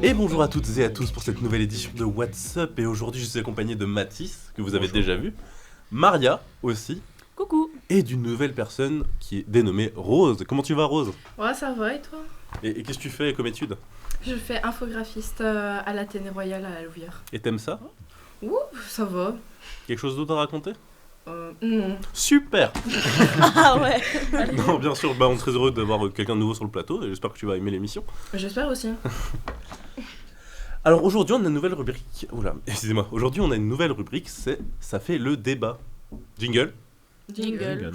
Et bonjour à toutes et à tous pour cette nouvelle édition de What's Up. Et aujourd'hui je suis accompagné de Mathis, que vous avez déjà vu, Maria aussi, Coucou. et d'une nouvelle personne qui est dénommée Rose. Comment tu vas, Rose? Ouais, ça va, et toi? Et qu'est-ce que tu fais comme étude? Je fais infographiste à l'Athénée Royal à la Louvière. Et t'aimes ça? Ouh, ça va. Quelque chose d'autre à raconter? Non. Super. Ah ouais. Non, bien sûr, on est très heureux d'avoir quelqu'un de nouveau sur le plateau et j'espère que tu vas aimer l'émission. J'espère aussi. Alors aujourd'hui on a une nouvelle rubrique. Oula, excusez-moi. Aujourd'hui on a une nouvelle rubrique, ça fait le débat. Jingle. Jingle.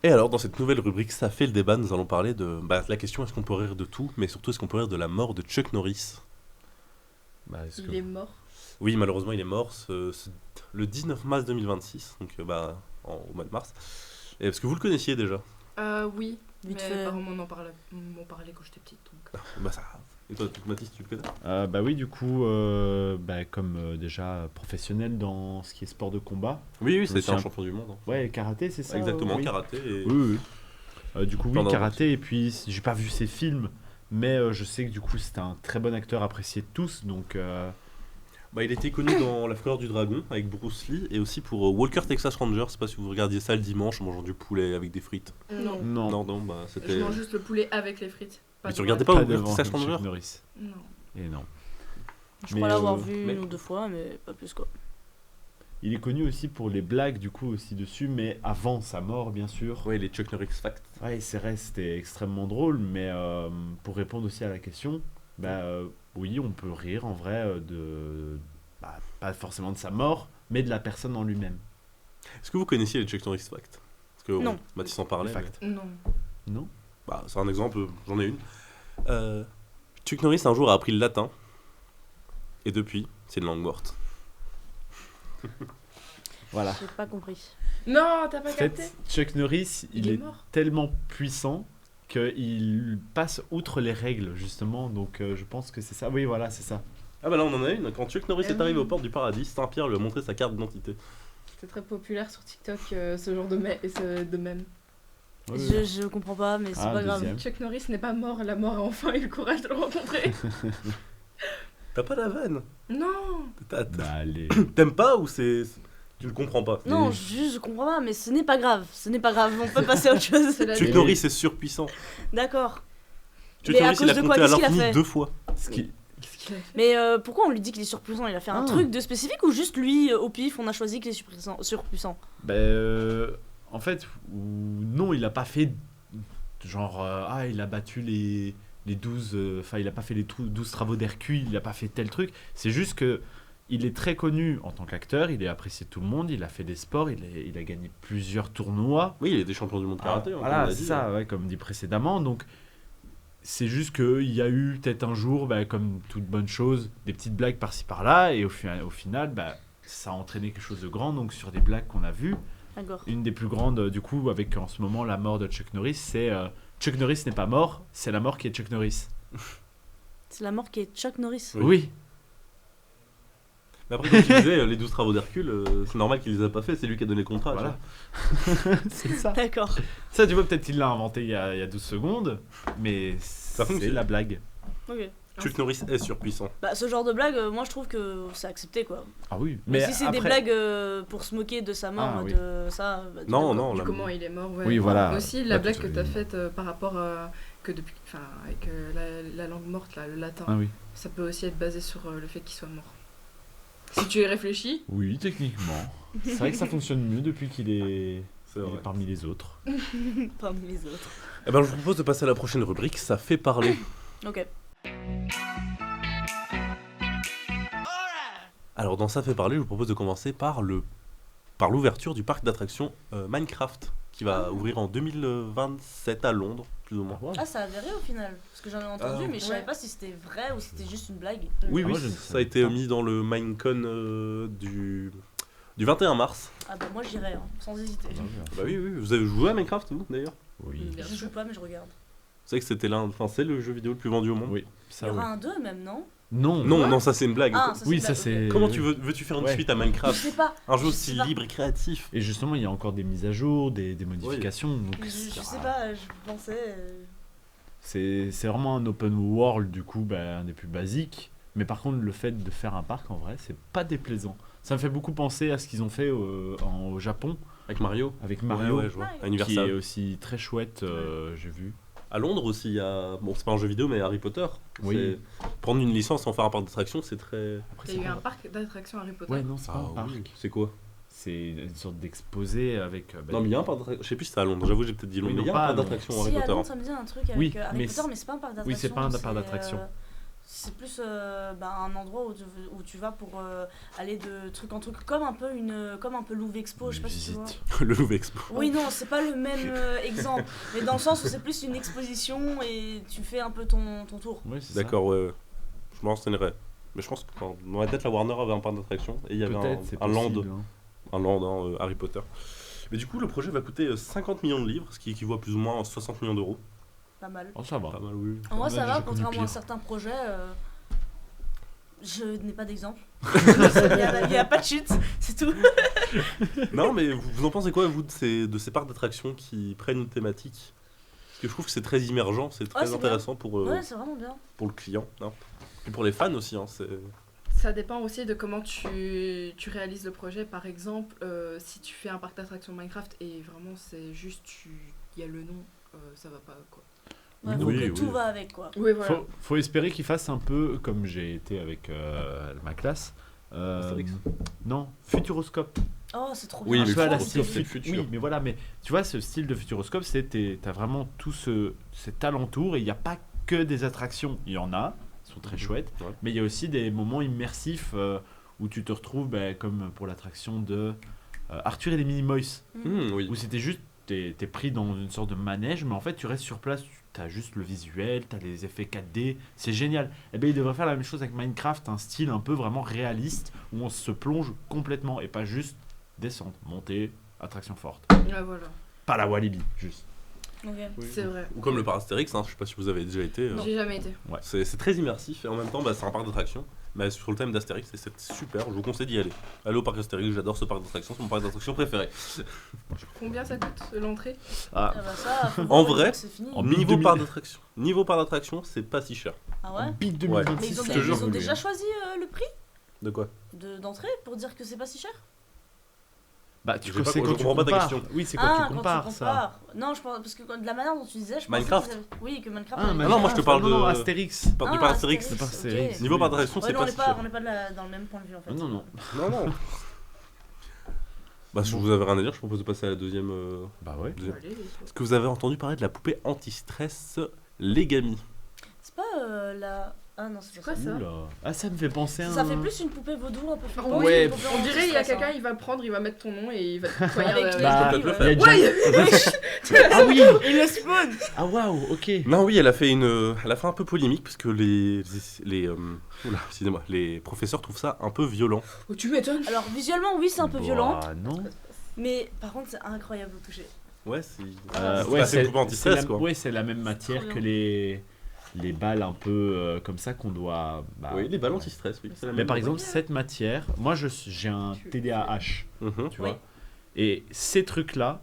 Et alors dans cette nouvelle rubrique, ça fait le débat, nous allons parler de la question est-ce qu'on peut rire de tout, mais surtout est-ce qu'on peut rire de la mort de Chuck Norris. Il est mort. Oui, malheureusement il est mort le 19 mars 2026, donc au mois de mars. Et est-ce que vous le connaissiez déjà? Oui. Vite Mes fait. parents m'en parlaient quand j'étais petite. Donc. Ça. Et toi, Mathis, tu le connais? Bah oui, du coup, comme déjà professionnel dans ce qui est sport de combat. Oui, c'était c'était un champion du monde. Hein. Ouais, karaté, c'est ça? Exactement, oui. karaté. Et... Oui. Du coup, oui, Pendant karaté, et puis j'ai pas vu ses films, mais je sais que du coup, c'était un très bon acteur apprécié de tous, donc... il était connu dans La Fleur du Dragon avec Bruce Lee et aussi pour Walker Texas Ranger. Je sais pas si vous regardiez ça le dimanche en mangeant du poulet avec des frites. Non. Non. C'était. Je mange juste le poulet avec les frites. Mais tu de regardais pâtes. pas pas Walker devant Texas Chuck Ranger? Norris. Non. Et non. Je Mais, crois l'avoir vu mais- une ou deux fois, mais pas plus quoi. Il est connu aussi pour les blagues, du coup, aussi dessus, mais avant sa mort, bien sûr. Ouais, les Chuck Norris Facts. Ouais, c'est vrai, c'était extrêmement drôle, mais pour répondre aussi à la question, oui, on peut rire en vrai pas forcément de sa mort, mais de la personne en lui-même. Est-ce que vous connaissiez les Chuck Norris Facts? Parce que Non. Mathis en parlait. Les facts. Non. Non? C'est un exemple, j'en ai une. Chuck Norris un jour a appris le latin. Et depuis, c'est une langue morte. Voilà. J'ai pas compris. Non, t'as En pas capté? fait, Chuck Norris, Il est mort. tellement puissant qu'il passe outre les règles, justement, donc je pense que c'est ça. Oui, voilà, c'est ça. Ah là on en a une. Quand Chuck Norris est oui. arrivé aux portes du paradis, Saint-Pierre lui a montré sa carte d'identité. C'est très populaire sur TikTok ce genre de mème. Oui, Je comprends pas, mais c'est Ah, pas grave. deuxième. Chuck Norris n'est pas mort, la mort a enfin eu le courage de le rencontrer. T'as pas la vanne? Non. Allez. T'aimes pas ou c'est... Tu le comprends pas? Non, je comprends pas, mais ce n'est pas grave. Ce n'est pas grave, on peut passer à autre chose. C'est la Chuck Et- Norris est surpuissant. D'accord. Chuck Mais à Norris il cause a de quoi? compté à Qu'est-ce qu'il a l'infini fait 2 fois. Ce qui... Qu'est-ce qu'il a fait? Mais pourquoi on lui dit qu'il est surpuissant? Il a fait un Ah. truc de spécifique ou juste lui, au pif, on a choisi qu'il est surpuissant? En fait, non, il a pas fait genre il a battu les 12 il a pas fait les 12 travaux d'Hercule, il a pas fait tel truc, c'est juste que il est très connu en tant qu'acteur, il est apprécié de tout le monde, il a fait des sports, il a gagné plusieurs tournois. Oui, il est des champions du monde karaté. hein, comme on Voilà, l'a c'est dit. ça, ouais, comme dit précédemment, donc c'est juste qu'il y a eu peut-être un jour, comme toute bonne chose, des petites blagues par-ci par-là, et au final, ça a entraîné quelque chose de grand, donc sur des blagues qu'on a vues. D'accord. Une des plus grandes, du coup, avec en ce moment la mort de Chuck Norris, c'est Chuck Norris n'est pas mort, c'est la mort qui est Chuck Norris. C'est la mort qui est Chuck Norris. Oui. Mais après, comme tu disais, les 12 travaux d'Hercule, c'est normal qu'il les a pas fait, c'est lui qui a donné le contrat. Voilà. C'est ça. D'accord. Ça, tu vois, peut-être il l'a inventé il y a 12 secondes, mais c'est fonctionne. la blague. Ok. Chuck Norris est surpuissant. Ce genre de blague, moi je trouve que c'est accepté quoi. Ah oui. Mais si c'est des après- blagues pour se moquer de sa mort, Ah, oui. de ça. Non, d'accord. non, Du la- comment il est mort, ouais. Oui, voilà. Aussi, la Pas blague tout que à t'as fait. faite par rapport que depuis, avec la langue morte, là, le latin, Ah oui. ça peut aussi être basé sur le fait qu'il soit mort. Si tu y réfléchis, Oui, techniquement. C'est vrai que ça fonctionne mieux depuis qu'il est, C'est il vrai. est parmi les autres. Parmi les autres. Je vous propose de passer à la prochaine rubrique, ça fait parler. Ok. Alors dans ça fait parler, je vous propose de commencer par l'ouverture du parc d'attractions Minecraft, qui va ouvrir en 2027 à Londres, plus ou moins. Ah, ça a avéré au final. Parce que j'en ai entendu, Ah, mais je savais ouais. pas si c'était vrai ou si c'était juste une blague. Oui, Ah, oui, moi, je ne ça a savais été pas. mis dans le Minecon du 21 mars. Ah bah moi j'irai, sans hésiter. Bah oui, vous avez joué à Minecraft, vous, d'ailleurs? Oui. Bien Je sûr. joue pas, mais je regarde. savez que c'était c'est le jeu vidéo le plus vendu au monde. Oui, Il ça y oui. aura un 2 même, non? Non, Non, ça c'est une blague. Ah, ça, oui, c'est ça blague, c'est. ok. Comment veux-tu faire une Ouais. suite à Je Minecraft? sais pas. Un jeu Je aussi sais pas. libre et créatif. Et justement, il y a encore des mises à jour, des modifications. Donc Je sais pas, je pensais. c'est vraiment un open world, du coup, un des plus basiques. Mais par contre, le fait de faire un parc, en vrai, c'est pas déplaisant. Ça me fait beaucoup penser à ce qu'ils ont fait au Japon, Avec Mario. avec Mario, Ouais, je vois. Ouais. À qui est Universal. aussi très chouette, j'ai vu. À Londres aussi, il y a. Bon, c'est pas un jeu vidéo, mais Harry Potter. Oui. C'est- Prendre une licence sans faire un parc d'attraction, c'est très. Après, Il y a eu quoi un parc d'attractions Harry Potter. Ouais, non, c'est pas un parc. C'est quoi? C'est une sorte d'exposé avec. Non, mais il y a un parc d'attraction. Je sais plus si c'est à Londres, j'avoue, j'ai peut-être dit Londres. Oui, mais il y a non, un pas parc à Londres. d'attraction Si, Harry à Potter. Londres, ça me dit un truc avec Oui, Harry mais Potter, mais c'est pas un parc d'attraction. oui, c'est pas un parc d'attraction. C'est plus un endroit où tu vas pour aller de truc en truc, comme un peu Louvre Expo, je sais pas si tu vois. Le Louvre Expo. Oui, non, c'est pas le même exemple, mais dans le sens où c'est plus une exposition et tu fais un peu ton tour. Ouais, c'est ça. D'accord, ouais. Je me renseignerai. Mais je pense que dans la tête, la Warner avait un parc d'attraction et il y avait Peut-être, c'est un land, possible, hein. Harry Potter. Mais du coup, le projet va coûter 50 millions de livres, ce qui équivaut à plus ou moins 60 millions d'euros. Pas mal. Oh, ça va. Pas mal, oui. En vrai, Ouais, ça j'ai va, connu contrairement à pire. certains projets. Je n'ai pas d'exemple. Il n'y a pas de chute, c'est tout. Non, mais vous en pensez quoi, vous, de ces parcs d'attractions qui prennent une thématique? Parce que je trouve que c'est très immergent, c'est très c'est intéressant pour Ouais, c'est vraiment bien. le client. Hein. Et pour les fans aussi. Hein, c'est... Ça dépend aussi de comment tu réalises le projet. Par exemple, si tu fais un parc d'attractions Minecraft et vraiment c'est juste, il y a le nom, ça va pas quoi. Ouais, faut Oui, que oui. tout va avec, quoi. Oui, voilà. Faut espérer qu'il fasse un peu comme j'ai été avec ma classe. Astérix. Non, Futuroscope. Oh, c'est trop Oui, bien. mais Tu vois, la Futuroscope, style c'est le futur. Oui, mais voilà, mais tu vois, ce style de Futuroscope, t'as vraiment tout cet alentour et il n'y a pas que des attractions. Il y en a, elles sont très chouettes, Ouais. mais il y a aussi des moments immersifs où tu te retrouves, comme pour l'attraction de Arthur et les Minimoys, Oui. où c'était juste, t'es pris dans une sorte de manège, mais en fait, tu restes sur place, t'as juste le visuel, t'as les effets 4D, c'est génial. Et ben, ils devraient faire la même chose avec Minecraft, un style un peu vraiment réaliste, où on se plonge complètement et pas juste descente, montée, attraction forte. Ouais, voilà. Pas la Walibi, juste. Ok. C'est vrai. Ou comme le parc Astérix, hein, je sais pas si vous avez déjà été. J'ai jamais été. C'est très immersif et en même temps, c'est un parc d'attractions. Mais sur le thème d'Astérix, et c'est super, je vous conseille d'y aller. Allez au parc Astérix, j'adore ce parc d'attractions, c'est mon parc d'attractions préféré. Combien ça coûte l'entrée? Ah bah ça, faut En voir vrai, que c'est fini. en Niveau 2000. parc d'attraction, c'est pas si cher. Ah ouais. Big Ouais. 2026. Mais ils ont, je te ils jure, ont oui, déjà hein. choisi le prix De quoi? d'entrée pour dire que c'est pas si cher. Bah, tu J'ai pas- sais je quand tu comprends pas ta compares. question. Oui, c'est quand tu compares ça. Non, je pense parce que de la manière dont tu disais, je Minecraft. pensais qu'ils avaient- Oui, que Minecraft. Ah, avait- non, moi, je te parle non, non, de- Astérix. Du parc Astérix. Astérix, C'est pas ok. Astérix. Niveau parc d'attraction, Ouais, c'est non, pas on si n'est pas, cher. on n'est pas dans le même point de vue en fait. Ah, non, non. Non, non. Bah, si vous avez rien à dire, je propose de passer à la deuxième. Bah ouais. Allez, Est-ce que vous avez entendu parler de la poupée anti-stress Legami? C'est pas la. Ah non, c'est C'est pas quoi ça. ça? Oula. Ah, ça me fait penser à Ça un... fait plus une poupée vaudou un peu flippante. Oui, Ouais, une poupée On dirait il y a anti-stress, quelqu'un, hein. il va le prendre, il va mettre ton nom et il va te poignarder Avec avec. Bah, peut-être le il y a Ouais. déjà- Ah oui. Il le spawn. Ah waouh, ok. Non, oui, elle a fait un peu polémique parce que les professeurs trouvent ça un peu violent. Oh, tu m'étonnes. Alors visuellement, oui, c'est un peu violent, Bah, non. mais par contre, c'est incroyable au toucher. Ouais, c'est. Ouais, c'est une poupée anti-stress, la, quoi. ouais, c'est la même matière Trop que les balles un peu comme ça qu'on doit. Bah, Oui, les balles ouais. anti-stress, oui. c'est la Mais même. par exemple, cette matière, moi j'ai un Tu- TDAH, Mhm. tu Oui. vois. Et ces trucs-là,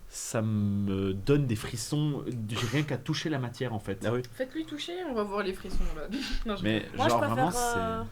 ça me donne des frissons, j'ai rien qu'à toucher la matière en fait. Ah oui. Faites-lui toucher, on va voir les frissons là. Non, je... Mais Moi, genre je vraiment, préfère.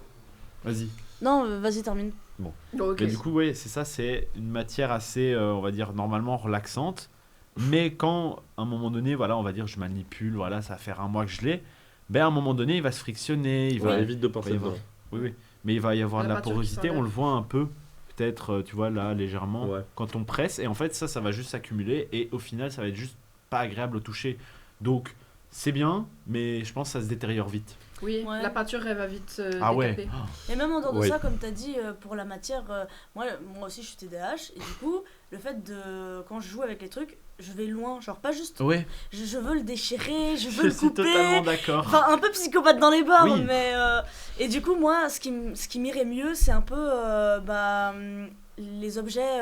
c'est. Vas-y. Non, vas-y, termine. Oh, ok. Mais du coup, ouais, c'est ça, c'est une matière assez, on va dire, normalement relaxante. Mais quand, à un moment donné, voilà, on va dire, je manipule, voilà, ça va faire un mois que je l'ai, ben à un moment donné, il va se frictionner, il va. Ouais, évite de il va penser y avoir- dedans. Oui, oui. Mais il va y avoir La de la peinture qui porosité, s'enlève. on le voit un peu, peut-être, tu vois, là, légèrement, Ouais. quand on presse. Et en fait, ça va juste s'accumuler. Et au final, ça va être juste pas agréable au toucher. Donc, c'est bien, mais je pense que ça se détériore vite. Oui, Ouais. la peinture elle va vite se Ah ouais. décaper. Et même en dehors de Oui. ça, comme tu as dit, pour la matière, moi aussi je suis TDAH, et du coup, le fait de. Quand je joue avec les trucs, je vais loin, genre pas juste. Ouais, Je veux le déchirer, je veux je le suis couper. totalement d'accord. Enfin, un peu psychopathe dans les bords, Oui. mais. Et du coup, moi, ce qui m'irait mieux, c'est un peu. Les objets.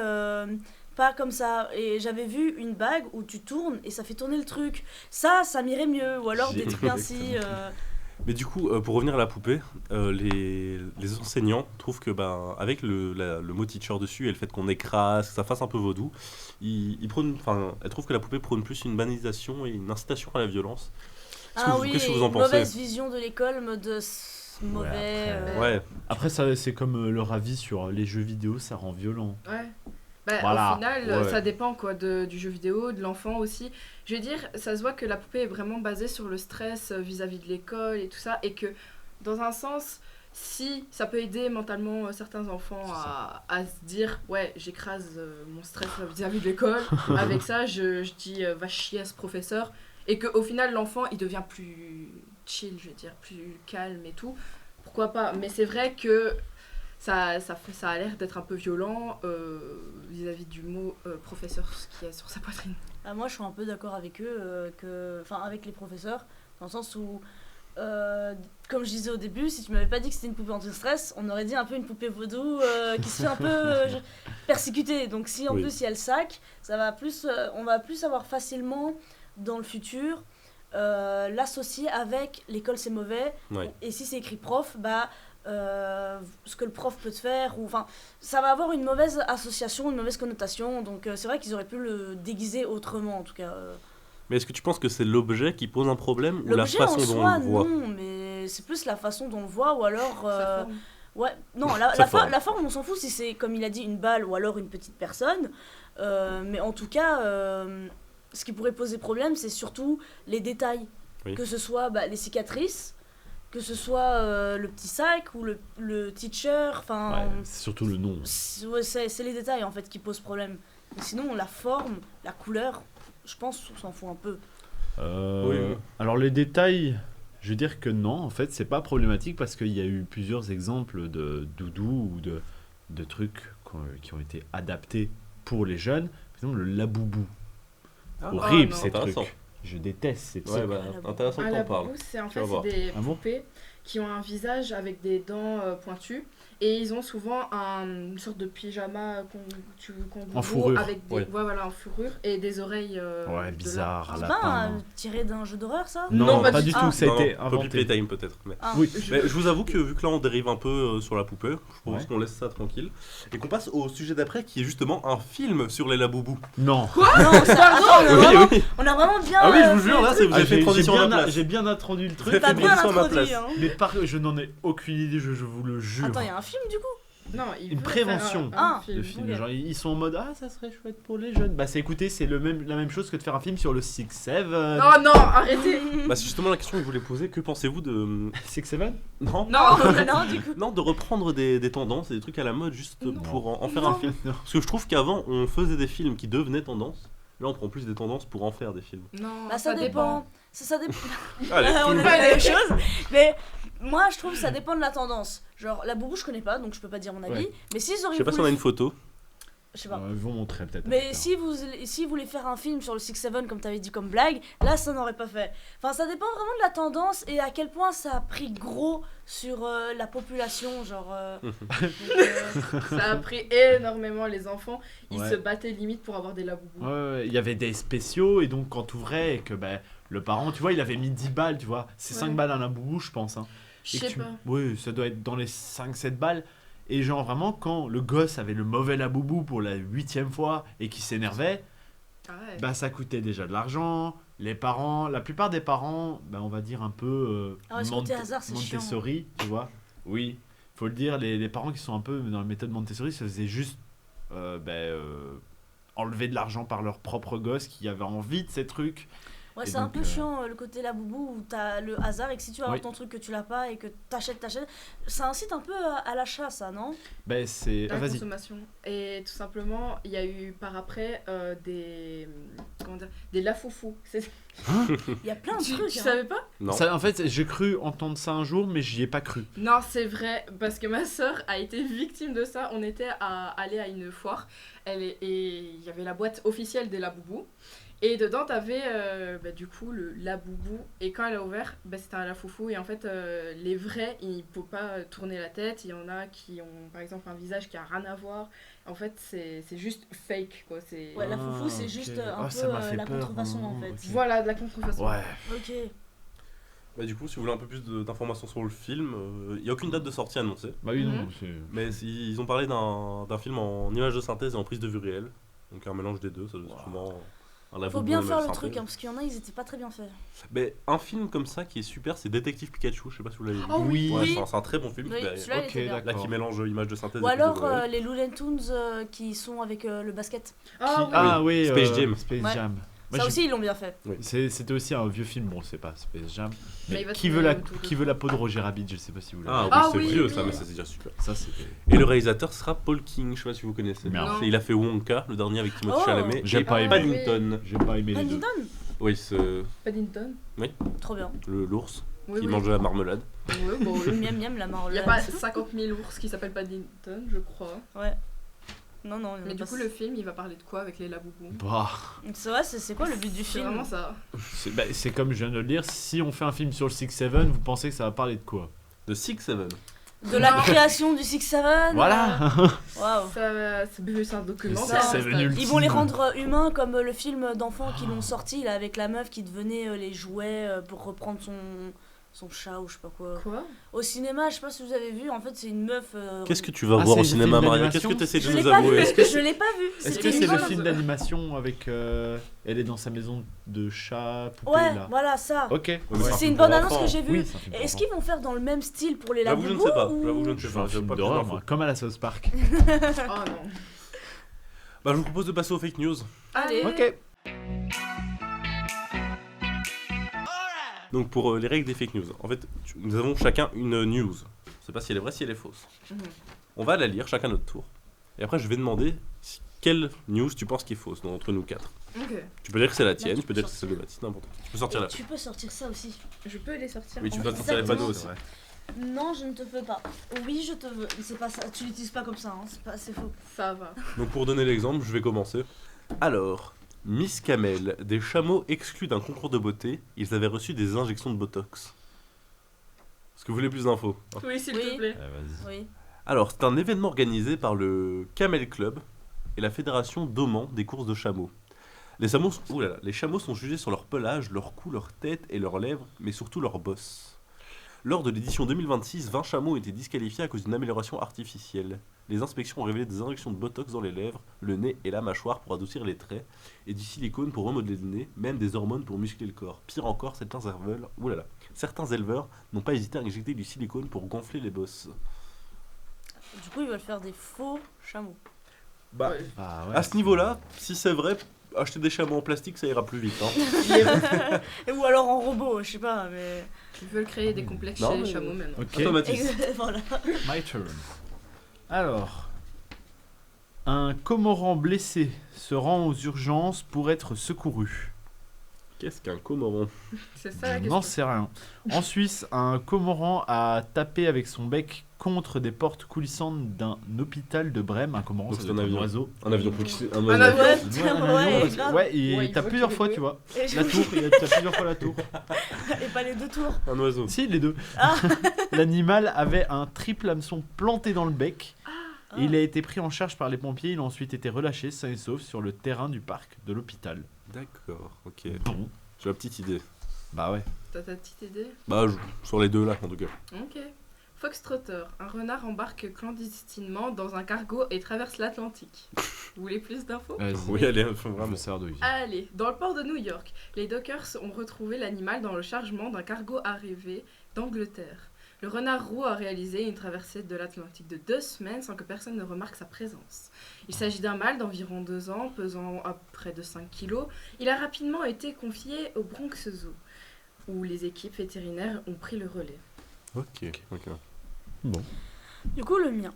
pas comme ça. Et j'avais vu une bague où tu tournes et ça fait tourner le truc. Ça m'irait mieux. Ou alors des trucs ainsi. Mais du coup, pour revenir à la poupée, les enseignants trouvent que avec le mot teacher dessus et le fait qu'on écrase, que ça fasse un peu vaudou, elles trouvent que la poupée prône plus une banalisation et une incitation à la violence. Qu'est-ce que vous en une pensez? mauvaise vision de l'école, mode mauvais. Ouais. Après, ça, c'est comme leur avis sur les jeux vidéo, ça rend violent. Ouais. Bah, Voilà. Au final, Ouais. ça dépend quoi, du jeu vidéo, de l'enfant aussi. Je veux dire, ça se voit que la poupée est vraiment basée sur le stress vis-à-vis de l'école et tout ça. Et que, dans un sens, si ça peut aider mentalement certains enfants à se dire ouais, j'écrase mon stress vis-à-vis de l'école, avec ça, je dis va chier à ce professeur. Et qu'au final, l'enfant, il devient plus chill, je veux dire, plus calme et tout. Pourquoi pas? Mais c'est vrai que ça a l'air d'être un peu violent vis-à-vis du mot professeur qui est sur sa poitrine. Moi, je suis un peu d'accord avec eux, avec les professeurs, dans le sens où, comme je disais au début, si tu m'avais pas dit que c'était une poupée anti-stress, on aurait dit un peu une poupée vaudou qui se fait un peu persécuter. Donc si en plus il y a le sac, on va plus avoir facilement dans le futur l'associer avec l'école c'est mauvais. Ouais. Et si c'est écrit prof, ce que le prof peut te faire, ça va avoir une mauvaise association, une mauvaise connotation. Donc c'est vrai qu'ils auraient pu le déguiser autrement en tout cas. Mais est-ce que tu penses que c'est l'objet qui pose un problème ou la L'objet façon en dont soi, on le voit? non, mais c'est plus la façon dont on le voit ou alors. Sa forme. Ouais, non, la forme, on s'en fout si c'est, comme il a dit, une balle ou alors une petite personne. Mais en tout cas, ce qui pourrait poser problème, c'est surtout les détails. Oui. Que ce soit les cicatrices, que ce soit le petit sac ou le teacher. Ouais, c'est surtout le nom. C'est les détails en fait qui posent problème. Mais sinon, la forme, la couleur, je pense qu'on s'en fout un peu. Oui. Alors les détails, je veux dire que non, en fait, c'est pas problématique parce qu'il y a eu plusieurs exemples de doudous ou de trucs qui ont été adaptés pour les jeunes. Par exemple, le laboubou. Horrible non. ces Intéressant. trucs. Je déteste ces trucs. Ouais, intéressant que La t'en parles. boubou, c'est en Tu fait vas voir. c'est des Ah bon poupées qui ont un visage avec des dents pointues et ils ont souvent une sorte de pyjama qu'on En fourrure. avec des, Ouais. voilà, en fourrure et des oreilles Ouais, de bizarre, à C'est la pas fin. tiré d'un jeu d'horreur ça? Non, pas pas du du tout. tout, ça a Non, été un peu plus inventé. playtime peut-être. Mais... Ah. Oui. Mais je vous avoue que vu que là on dérive un peu sur la poupée, je propose Ouais. qu'on laisse ça tranquille et qu'on passe au sujet d'après qui est justement un film sur les laboubous. Non. Non, attends, Oui. on a vraiment bien. Ah oui, je vous jure, là, fait vous avez fait une transition à ma place. J'ai bien introduit le truc. J'ai fait T'as une bien transition à ma introduit, place. hein. Mais je n'en ai aucune idée, je vous le jure. Attends, il y a un film du coup? Non, il Une peut prévention faire un Ah, film. de film. Ok. Genre, ils sont en mode ça serait chouette pour les jeunes. Bah, écoutez, c'est la même chose que de faire un film sur le Six Seven. Oh non, arrêtez. Bah, c'est justement la question que je voulais poser. Que pensez-vous de. Six Seven Non Non. Non, du coup. Non, de reprendre des tendances et des trucs à la mode juste Non. pour en faire un film. Parce que je trouve qu'avant, on faisait des films qui devenaient tendances. Là, on prend plus des tendances pour en faire des films. Non, Ça dépend. Ça dépend. Allez, On tout- a dit la même chose. Mais moi, je trouve que ça dépend de la tendance. Genre, la boubou, je connais pas, donc je peux pas dire mon avis. Ouais. Mais s'ils Je auraient sais pas si on a voulu- une photo. Je sais pas. Ils vont montrer peut-être. Mais si vous voulez faire un film sur le 6-7 comme t'avais dit comme blague, là ça n'aurait pas fait. Enfin ça dépend vraiment de la tendance et à quel point ça a pris gros sur la population, genre... Ça a pris énormément les enfants. Ils Ouais. se battaient limite pour avoir des laboubous. Ouais, il y avait des spéciaux et donc quand t'ouvrais et que le parent, tu vois, il avait mis 10 balles, tu vois. C'est Ouais. 5 balles à la boubou, je pense. Hein. Je Et que sais pas. Oui, ça doit être dans les 5-7 balles. Et genre vraiment, quand le gosse avait le mauvais laboubou pour la 8e fois et qui s'énervait, Ah ouais. bah ça coûtait déjà de l'argent. Les parents, la plupart des parents, on va dire un peu Ah ouais, ce côté hasard, c'est chiant. Montessori, tu vois. Oui, faut le dire, les parents qui sont un peu dans la méthode Montessori, ça faisait juste enlever de l'argent par leur propre gosse qui avait envie de ces trucs. Ouais, Et c'est un donc, peu chiant le côté la boubou où t'as le hasard et que si tu vas avoir Oui. ton truc que tu l'as pas et que t'achètes, ça incite un peu à l'achat ça, non? C'est... La vas-y. consommation. Et tout simplement, il y a eu par après des lafoufous. Il y a plein de Tu trucs. hein. savais pas? Non. Ça, en fait, j'ai cru entendre ça un jour, mais j'y ai pas cru. Non, c'est vrai, parce que ma soeur a été victime de ça. On était allé à une foire et il y avait la boîte officielle des laboubous. Et dedans, t'avais du coup le Laboubou. Et quand elle a ouvert, c'était un Lafoufou. Et en fait, les vrais, ils ne peuvent pas tourner la tête. Il y en a qui ont, par exemple, un visage qui a rien à voir. En fait, c'est juste fake, quoi. Ouais, la foufou, c'est ok. juste Ça m'a fait la peur, contrefaçon, en hein, fait. ok. Voilà, de la contrefaçon. Ouais. Ok. Bah, du coup, si vous voulez un peu plus d'informations sur le film, il n'y a aucune date de sortie annoncée. Bah oui, non, Mhm. Mais ils ont parlé d'un film en image de synthèse et en prise de vue réelle. Donc un mélange des deux, ça doit être souvent un Faut lavabo bien et faire image le synthèse. truc, hein, parce qu'il y en a, ils étaient pas très bien faits. Mais un film comme ça qui est super, c'est Détective Pikachu, je sais pas si vous l'avez vu. Oh oui, Ouais, oui. c'est un très bon film. Oui, Bah, celui-là, il ok, était bien. là d'accord. qui mélange image de synthèse Ou et prise de alors vue réelle. les Looney Tunes qui sont avec le basket. Ah oui. oui, Space Jam. Space Ouais. Jam. Moi, Ça j'ai- aussi, ils l'ont bien fait. C'était aussi un vieux film, bon, c'est pas Space Jam. Mais Mais il va qui tourner veut, autour de qui veut la peau de Roger Rabbit, je sais pas si vous l'avez. Ah oui, Ah c'est oui, vieux oui. ça, mais ça c'est déjà super. Ça, c'était. Et le réalisateur sera Paul King, je sais pas si vous connaissez. Merde. Non. Il a fait Wonka, le dernier avec Timothée Oh. Chalamet. J'ai et pas aimé. Paddington. J'ai pas aimé les deux. Paddington. Oui, c'est Paddington. Trop bien. l'ours Oui, qui oui. mange de la marmelade. Ouais, bon, oui. Miam miam, la marle. Il n'y a pas 50 000 ours qui s'appellent Paddington, je crois. Ouais. Non, non, il y en a Mais du pas- coup, le film, il va parler de quoi avec les Laboubous? Bah, C'est vrai, c'est quoi le but du C'est film vraiment ça. c'est comme je viens de le dire, si on fait un film sur le 6-7, vous pensez que ça va parler de quoi? De Six Seven. De la Non. création du Six Seven. Voilà. Waouh. C'est juste un documentaire. Le Six Seven ça. ultime. Ils vont les rendre humains comme le film d'enfants qui l'ont sorti là avec la meuf qui devenait les jouets pour reprendre son chat ou je sais pas quoi. Quoi? Au cinéma, je sais pas si vous avez vu, en fait c'est une meuf. Qu'est-ce que tu vas Ah, voir c'est au le cinéma, film Maria? d'animation. Qu'est-ce que tu essaies Je de l'ai nous pas vu, avouer? je l'ai pas vu. Est-ce C'était que une c'est le bonne- film d'animation avec. Elle est dans sa maison de chat, poupée Ouais, là? voilà ça. Ok. mais Ouais. c'est un C'est film une bonne pour annonce enfants. que j'ai vue. Oui, c'est un film pour Est-ce enfants. qu'ils vont faire dans le même style pour les J'avoue, Laboubous je ne sais pas. ou- J'avoue, je ne sais Je fais pas. un J'ai film pas plus d'horreur, d'infos. moi, comme à la South Park. Oh non. Bah, je vous propose de passer aux fake news. Allez. Ok. Donc, pour les règles des fake news, en fait, nous avons chacun une news. Je sais pas si elle est vraie, si elle est fausse. Mhm. On va la lire chacun à notre tour. Et après, je vais demander quelle news tu penses qui est fausse entre nous quatre. Ok. Tu peux dire que c'est la tienne, tu tu peux peux dire que c'est celle de Baptiste, n'importe quoi. Tu peux sortir Et la tu peux sortir ça aussi. Je peux les sortir. Oui, tu en peux fait. sortir les panneaux aussi. C'est vrai. Non, je ne te veux pas. Oui, je te veux. C'est pas ça. Tu l'utilises pas comme ça. Hein. C'est faux. Ça va. Donc, pour donner l'exemple, je vais commencer. Alors, Miss Camel, des chameaux exclus d'un concours de beauté, ils avaient reçu des injections de Botox. Est-ce que vous voulez plus d'infos? Oui, s'il Oui. te plaît. Vas-y. Oui. Alors, c'est un événement organisé par le Camel Club et la Fédération d'Oman des courses de chameaux. Les chameaux sont jugés sur leur pelage, leur cou, leur tête et leurs lèvres, mais surtout leurs bosses. Lors de l'édition 2026, 20 chameaux ont été disqualifiés à cause d'une amélioration artificielle. Les inspections ont révélé des injections de botox dans les lèvres, le nez et la mâchoire pour adoucir les traits, et du silicone pour remodeler le nez, même des hormones pour muscler le corps. Pire encore, certains éleveurs n'ont pas hésité à injecter du silicone pour gonfler les bosses. Du coup, ils veulent faire des faux chameaux. Bah, Ouais. Ah ouais, à ce niveau-là, si c'est vrai, acheter des chameaux en plastique, ça ira plus vite. Hein. Ou alors en robot, je sais pas, mais. Ils veulent créer des complexes Non, chez les mais- chameaux maintenant. Ok, Attends, Mathis. Voilà. my turn. Alors, un cormoran blessé se rend aux urgences pour être secouru. Qu'est-ce qu'un cormoran? C'est ça la Je question. n'en sais rien. En Suisse, un cormoran a tapé avec son bec contre des portes coulissantes d'un hôpital de Brême. Un cormoran, Donc ça c'est doit un être avion. oiseau. Un avion un Un oiseau. avion. Ouais, Ouais, un ouais, avion, grave. ouais, et Ouais, il t'as voit plusieurs qu'il est fois, doué. tu vois. Et, La tour, t'as plusieurs fois la tour. et pas les deux tours. Un oiseau. Si, les deux. Ah. L'animal avait un triple hameçon planté dans le bec. Ah. Et il a été pris en charge par les pompiers. Il a ensuite été relâché sain et sauf sur le terrain du parc de l'hôpital. D'accord, ok. Bon, J'ai la petite idée. bah ouais. T'as ta petite idée? Bah, sur les deux là, en tout cas. Ok. Foxtrotter, un renard embarque clandestinement dans un cargo et traverse l'Atlantique. Vous voulez plus d'infos? Vas-y. Oui, allez, faut Je vraiment. veux savoir d'où il vient. Allez, dans le port de New York, les dockers ont retrouvé l'animal dans le chargement d'un cargo arrivé d'Angleterre. Le renard roux a réalisé une traversée de l'Atlantique de 2 semaines sans que personne ne remarque sa présence. Il s'agit d'un mâle d'environ 2 ans, pesant à près de 5 kilos. Il a rapidement été confié au Bronx Zoo, où les équipes vétérinaires ont pris le relais. Ok. Bon. Du coup, le mien.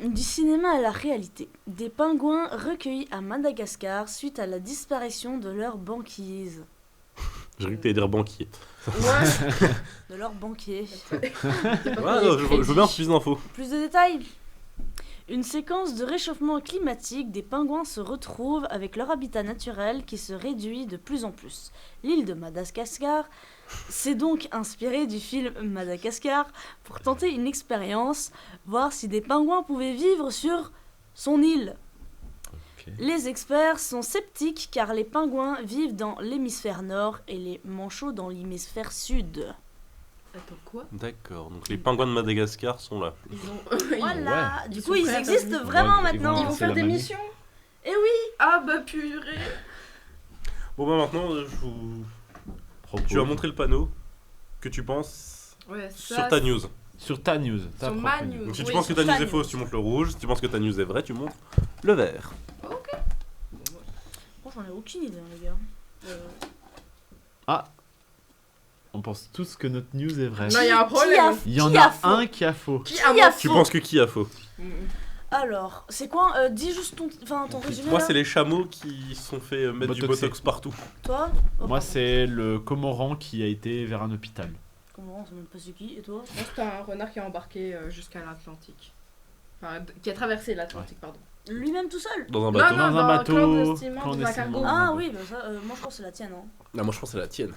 Du cinéma à la réalité. Des pingouins recueillis à Madagascar suite à la disparition de leur banquise. J'ai cru que t'allais dire banquier. Ouais. De leur banquier. Ouais, non, je veux bien plus d'infos. Plus de détails. Une séquence de réchauffement climatique, des pingouins se retrouvent avec leur habitat naturel qui se réduit de plus en plus. L'île de Madagascar s'est donc inspirée du film Madagascar pour tenter une expérience, voir si des pingouins pouvaient vivre sur son île. Ok. Les experts sont sceptiques car les pingouins vivent dans l'hémisphère nord et les manchots dans l'hémisphère sud. Attends, quoi? D'accord, donc les pingouins de Madagascar sont là. Ils ont. Voilà, Ils du sont coup ils prêts à existent faire des- vraiment Ils vont- Ils maintenant. vont C'est faire la des manie. missions? Et oui, Ah bah purée! Bon bah maintenant, tu vas montrer le panneau que tu penses Ouais, ça. sur ta news. Sur ta news. Ta Sur propre ma news. news. Donc si tu Oui, penses que sur ta news ta est fausse, news. tu montres le rouge. Si tu penses que ta news est vraie, tu montres le vert. Moi j'en ai aucune idée les gars. On pense tous que notre news est vraie. Non, il y a un problème. Il y en qui a faux un qui a faux. Qui Qui a a Tu faux penses que qui a faux? Alors, c'est quoi dis juste ton résumé Moi là. c'est les chameaux qui sont fait mettre du Botoxés. botox partout. Toi Moi, pardon. c'est le Comoran qui a été vers un hôpital. Comment on sait même pas c'est qui et toi? Moi, c'est un renard qui a embarqué jusqu'à l'Atlantique. Enfin, qui a traversé l'Atlantique, pardon. Lui-même tout seul? Dans un Non, bateau. non. Dans un bateau. clandestinement, dans un clandestinement. cargo. Ah oui, bah ça, moi je pense que c'est la tienne. Hein. Ah, moi je pense que c'est la tienne.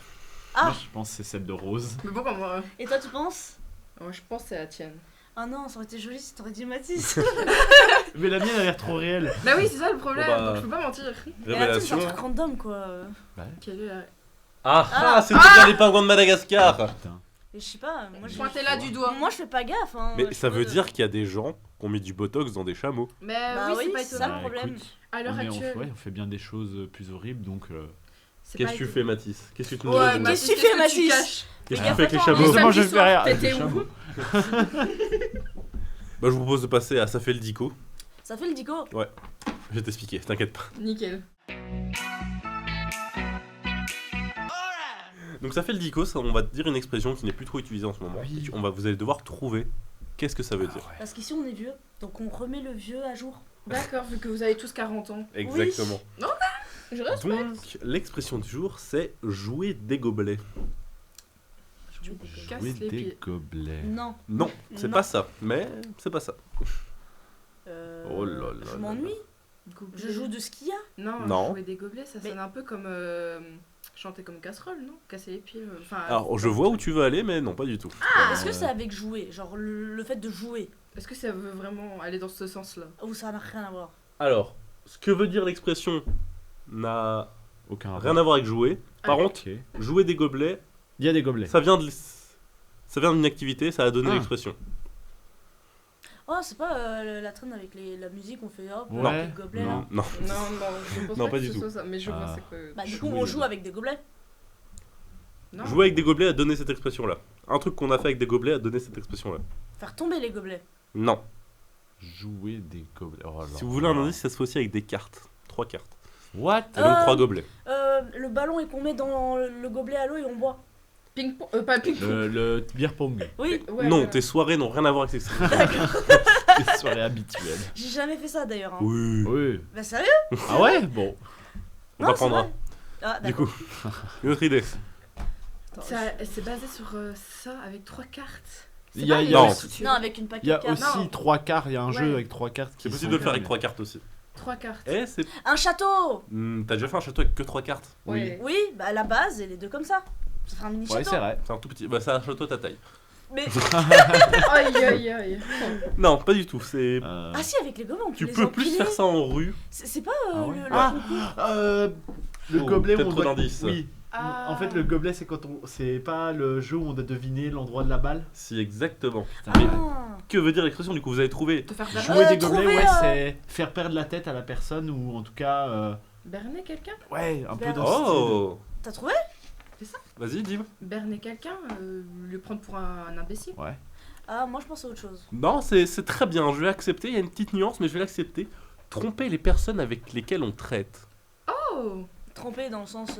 Ah Moi, je pense que c'est celle de Rose. Mais bon, moi, Et toi tu penses? je pense que c'est la tienne. Ah non, ça aurait été joli si t'aurais dit Mathis. Mais la mienne a l'air trop réelle. Bah oui, c'est ça le problème, Bon, bah, donc je peux pas mentir. Et la tienne c'est un Révélation. truc random quoi. Quelle est la... Ah, c'était bien les pingouins de Madagascar. Putain. Et je sais pas, moi je... Pointez-la du doigt. Moi je fais pas gaffe hein. Mais Je ça sais veut pas dire qu'il y a des gens qui ont mis du botox dans des chameaux. Mais Bah oui, oui, c'est pas c'est étonnant. ça le problème. écoute, À l'heure actuelle. on fait bien des choses plus horribles, donc... c'est Qu'est-ce pas que tu étonnant. fais, Mathis? Qu'est-ce que tu nous Ouais, as dit Qu'est-ce que tu fais, Mathis? caches Qu'est-ce que Mais tu fais avec les attends, chameaux? Justement, je samedi vais faire soir, t'étais des où chameaux. Bah, je vous propose de passer à Ça fait le dico. Ça fait le dico. Je vais t'expliquer, t'inquiète pas. Nickel. Donc ça fait le dico, ça, on va te dire une expression qui n'est plus trop utilisée en ce moment. Oui. Vous allez devoir trouver qu'est-ce que ça veut dire. Parce qu'ici on est vieux, donc on remet le vieux à jour. D'accord, vu que vous avez tous 40 ans. Exactement. Je reste. Donc l'expression du jour, c'est jouer des gobelets. Tu casses Jouer les des pieds. gobelets. Non, c'est Non. pas ça. Mais c'est pas ça. Oh là là Je là m'ennuie. Gobelets. Je joue de ce qu'il y a. Non, Non. jouer des gobelets, ça Mais- sonne un peu comme chanter comme casserole, non? Casser les pieds. Enfin. Alors je vois où tu veux aller, mais non, pas du tout. Est-ce que c'est avec jouer? Genre le fait de jouer? Est-ce que ça veut vraiment aller dans ce sens-là? Ou ça n'a rien à voir? Alors, ce que veut dire l'expression n'a Aucun rien à voir avec jouer. Par Ah, contre, Ok. jouer des gobelets, Il y a des gobelets. ça vient d'une activité, ça a donné Ah. l'expression. Oh, c'est pas la traîne avec la musique, on fait hop, Ouais. avec des gobelets Non. là. Non. Non, je pense Non, pas pas que du ce tout. soit ça, mais je vois Ah. c'est que. Bah, du Jouer coup, on des joue avec des gobelets. Non. Jouer avec des gobelets a donné cette expression-là. Un truc qu'on a fait avec des gobelets a donné cette expression-là. Faire tomber les gobelets. Non. Jouer des gobelets. Oh là Si vous voulez un indice, ça se fait aussi avec des cartes. 3 cartes. What? Et donc 3 gobelets. Le ballon et qu'on met dans le gobelet à l'eau et on boit. Ping-pong. Pas ping-pong. Le beer pong. Oui, Ouais, non, voilà. tes soirées n'ont rien à voir avec ces Les soirées habituelles. j'ai jamais fait ça d'ailleurs. Hein. Oui. Oui. Bah sérieux? Ah ouais? Bon. On Non, t'apprendra. c'est vrai. Ah, Du d'accord. coup, une autre idée. Attends, C'est basé sur ça avec 3 cartes. Il y a- pas il les y a cartes aussi- que tu Non, veux. avec une Il paquet y a de cartes. aussi Non. 3 cartes. Il y a un jeu Ouais. avec 3 cartes. C'est qui possible sont de le faire avec gagnées. 3 cartes aussi. 3 cartes. Eh, c'est. Un château! T'as déjà fait un château avec que 3 cartes? Ouais. Oui, bah à la base, et les deux comme ça. Ça fera un mini Ouais, château. c'est vrai. C'est un tout petit. Bah, c'est un château à ta taille. Mais Aïe aïe aïe. Non, pas du tout. C'est. ah si, avec les gobelets, on peut Tu les peux plus empiler. faire ça en rue. C'est pas Ah ouais. le Ah. Le Oh, gobelet où peut-être on trop doit... d'indices. Oui. Ah. En fait, le gobelet, c'est quand on... C'est pas le jeu où on doit deviner l'endroit de la balle. Si, exactement. Putain, mais Ah. Que veut dire l'expression du coup? Vous avez trouvé. Te faire jouer des trouver, gobelets, ouais, euh, c'est faire perdre la tête à la personne ou en tout cas... berner quelqu'un? Ouais, un peu Ben, dans ce style. Oh! T'as trouvé? Vas-y, dis. Berner quelqu'un, le prendre pour un imbécile. Ouais. Ah, moi je pense à autre chose. Non, c'est très bien. Je vais accepter. Il y a une petite nuance, mais je vais l'accepter. Tromper les personnes avec lesquelles on traite. Oh. Tromper dans le sens.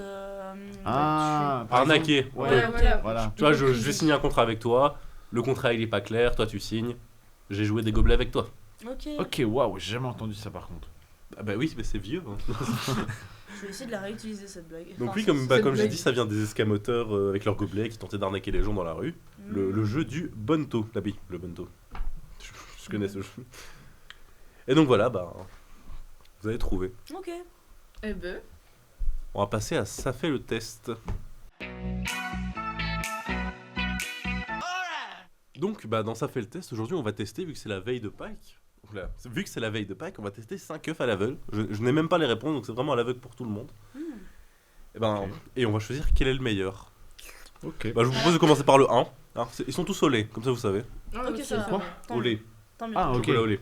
Ah, par Arnaquer. exemple, Ouais, Ouais, voilà. voilà. Tu vois, je vais signer un contrat avec toi. Le contrat il est pas clair. Toi tu signes. J'ai joué des gobelets avec toi. Ok. Ok, waouh, j'ai jamais entendu ça par contre. Ah bah oui, mais c'est vieux. hein. Je vais essayer de la réutiliser cette blague. Donc Enfin, oui, c'est- comme, c'est bah, une comme j'ai blague. dit, ça vient des escamoteurs avec leurs gobelets qui tentaient d'arnaquer les gens dans la rue. Le jeu du Bonto. Ah oui, le Bonto. Je connais ce jeu. Et donc voilà, bah, vous avez trouvé. Ok. Eh ben. On va passer à ça fait le test. Donc, bah, dans ça fait le test, aujourd'hui, on va tester, vu que c'est la veille de Pâques. Oula, vu que c'est la veille de Pâques, on va tester 5 œufs à l'aveugle. Je n'ai même pas les réponses, donc c'est vraiment à l'aveugle pour tout le monde. Et, ben, Ok. et on va choisir quel est le meilleur. Ok. Bah, je vous propose de commencer par le 1. Alors, ils sont tous au lait, comme ça vous savez. Ah, Ok, ça va. quoi Tant Au mieux. lait. Tant mieux. Ah, ok. Chocolat au lait.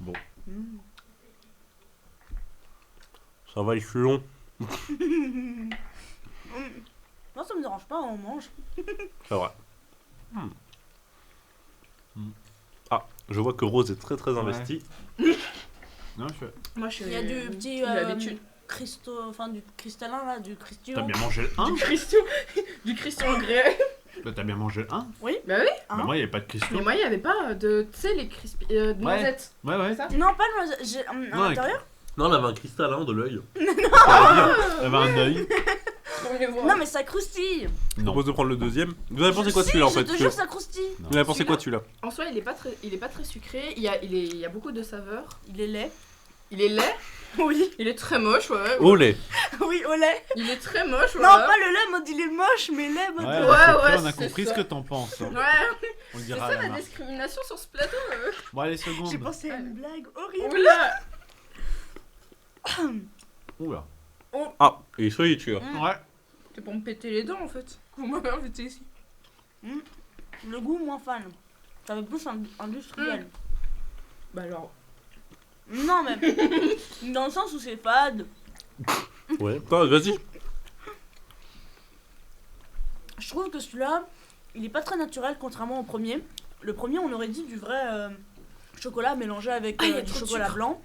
Mm. Ça va être long. Moi, ça me dérange pas, on mange. C'est vrai. Ah, je vois que Rose est très très investie. Non, je fais. Moi, je suis. Il y a du petit J'ai l'habitude. enfin du cristallin là, du cristio. T'as bien mangé le 1 Du Christian Grey. Bah, t'as bien mangé le 1 Bah oui. Hein Bah, moi, il n'y avait pas de question. Mais moi, il n'y avait pas de. Tu sais, les crispy. De noisettes. Ouais, ouais. Ça Non, pas le noisette. J'ai à Non, l'intérieur. Non, elle avait un cristallin de l'œil. Elle avait un œil. On les voit. Non, mais ça croustille. Je Non. propose de prendre le deuxième. Vous avez pensé quoi de Si, celui-là en je fait te jure, ça croustille. Vous avez pensé quoi de celui-là En soi, il est pas très sucré. Il y a beaucoup de saveurs. Il est laid. Il est laid. Oui. Il est très moche, ouais. Au lait. Oui, au lait. Il est très moche, Non, voilà. pas le lait, mode il est moche, mais lait, mode. Ouais, Ouais, on a c'est compris ça. ce que t'en penses. hein. Ouais, On le c'est dira à ça la la marque. discrimination sur ce plateau. Bon, allez, seconde. J'ai pensé à une blague horrible. Oula. Oula. Ah, et soyez tu vois. Ouais. C'est pour me péter les dents en fait. Vous m'avez invité ici. Le goût, moins fan. Ça fait plus industriel. Bah alors. Non, mais. Dans le sens où c'est fade. Ouais. Attends, vas-y. Je trouve que celui-là, il est pas très naturel, contrairement au premier. Le premier, on aurait dit du vrai chocolat mélangé avec Ah, il y a du trop de chocolat sucre. blanc.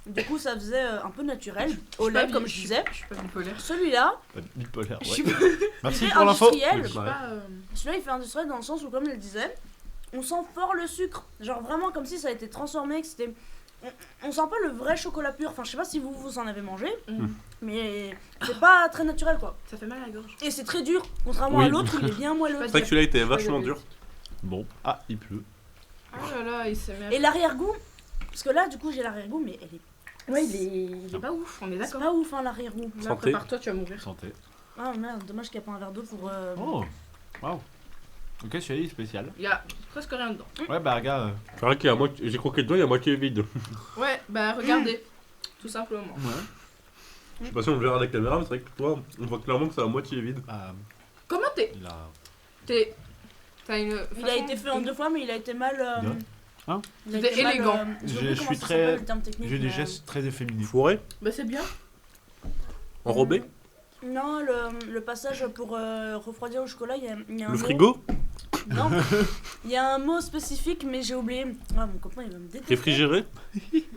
Du coup, ça faisait un peu naturel, au suis pas lait, comme je bi- disais. Je suis pas bipolaire. Celui-là, Pas de bipolaire, je ouais. suis pas- Merci il est pour l'info. industriel. Je suis Ouais. pas. Celui-là, il fait industriel dans le sens où, comme je le disais, on sent fort le sucre. Genre vraiment comme si ça a été transformé, que c'était... On sent pas le vrai chocolat pur. Enfin, je sais pas si vous en avez mangé, mais c'est pas très naturel, quoi. Ça fait mal à la gorge. Et c'est très dur, contrairement Oui. à l'autre où il est bien moelleux. C'est vrai que celui-là était vachement dur. Bon. Ah, il pleut. Oh là là, il s'est mis. Et l'arrière-goût, parce que là, du coup, j'ai l'arrière-goût, mais elle est... Ouais, il est pas ouf, on est C'est d'accord. pas ouf, hein, l'arrière-goût. Là, Santé. prépare-toi, tu vas mourir. Santé. Ah merde, dommage qu'il n'y a pas un verre d'eau pour... Oh. Waouh. Ok, celui-là, il est spécial. Il y a presque rien dedans. Ouais, bah, regarde. C'est vrai qu'il y a moitié... J'ai croqué dedans, il y a moitié vide. Ouais, bah regardez. Tout simplement. Ouais. Je sais pas si on le verra à la caméra, mais c'est vrai que toi, on voit clairement que c'est à moitié vide. Bah, Comment t'es. il a. T'as une. Il a été fait en 2 fois, mais il a été mal... Ouais. Hein il a C'était été mal, élégant. je sais Je plus suis comment ça très- s'appelle, le terme technique, J'ai des mais, gestes très efféminés. Fourré, Bah c'est bien. enrobé, Non, le passage pour refroidir le chocolat, il y a un le mot. frigo, Non, il y a un mot spécifique, mais j'ai oublié. Ah, mon copain, il va me détester. réfrigéré.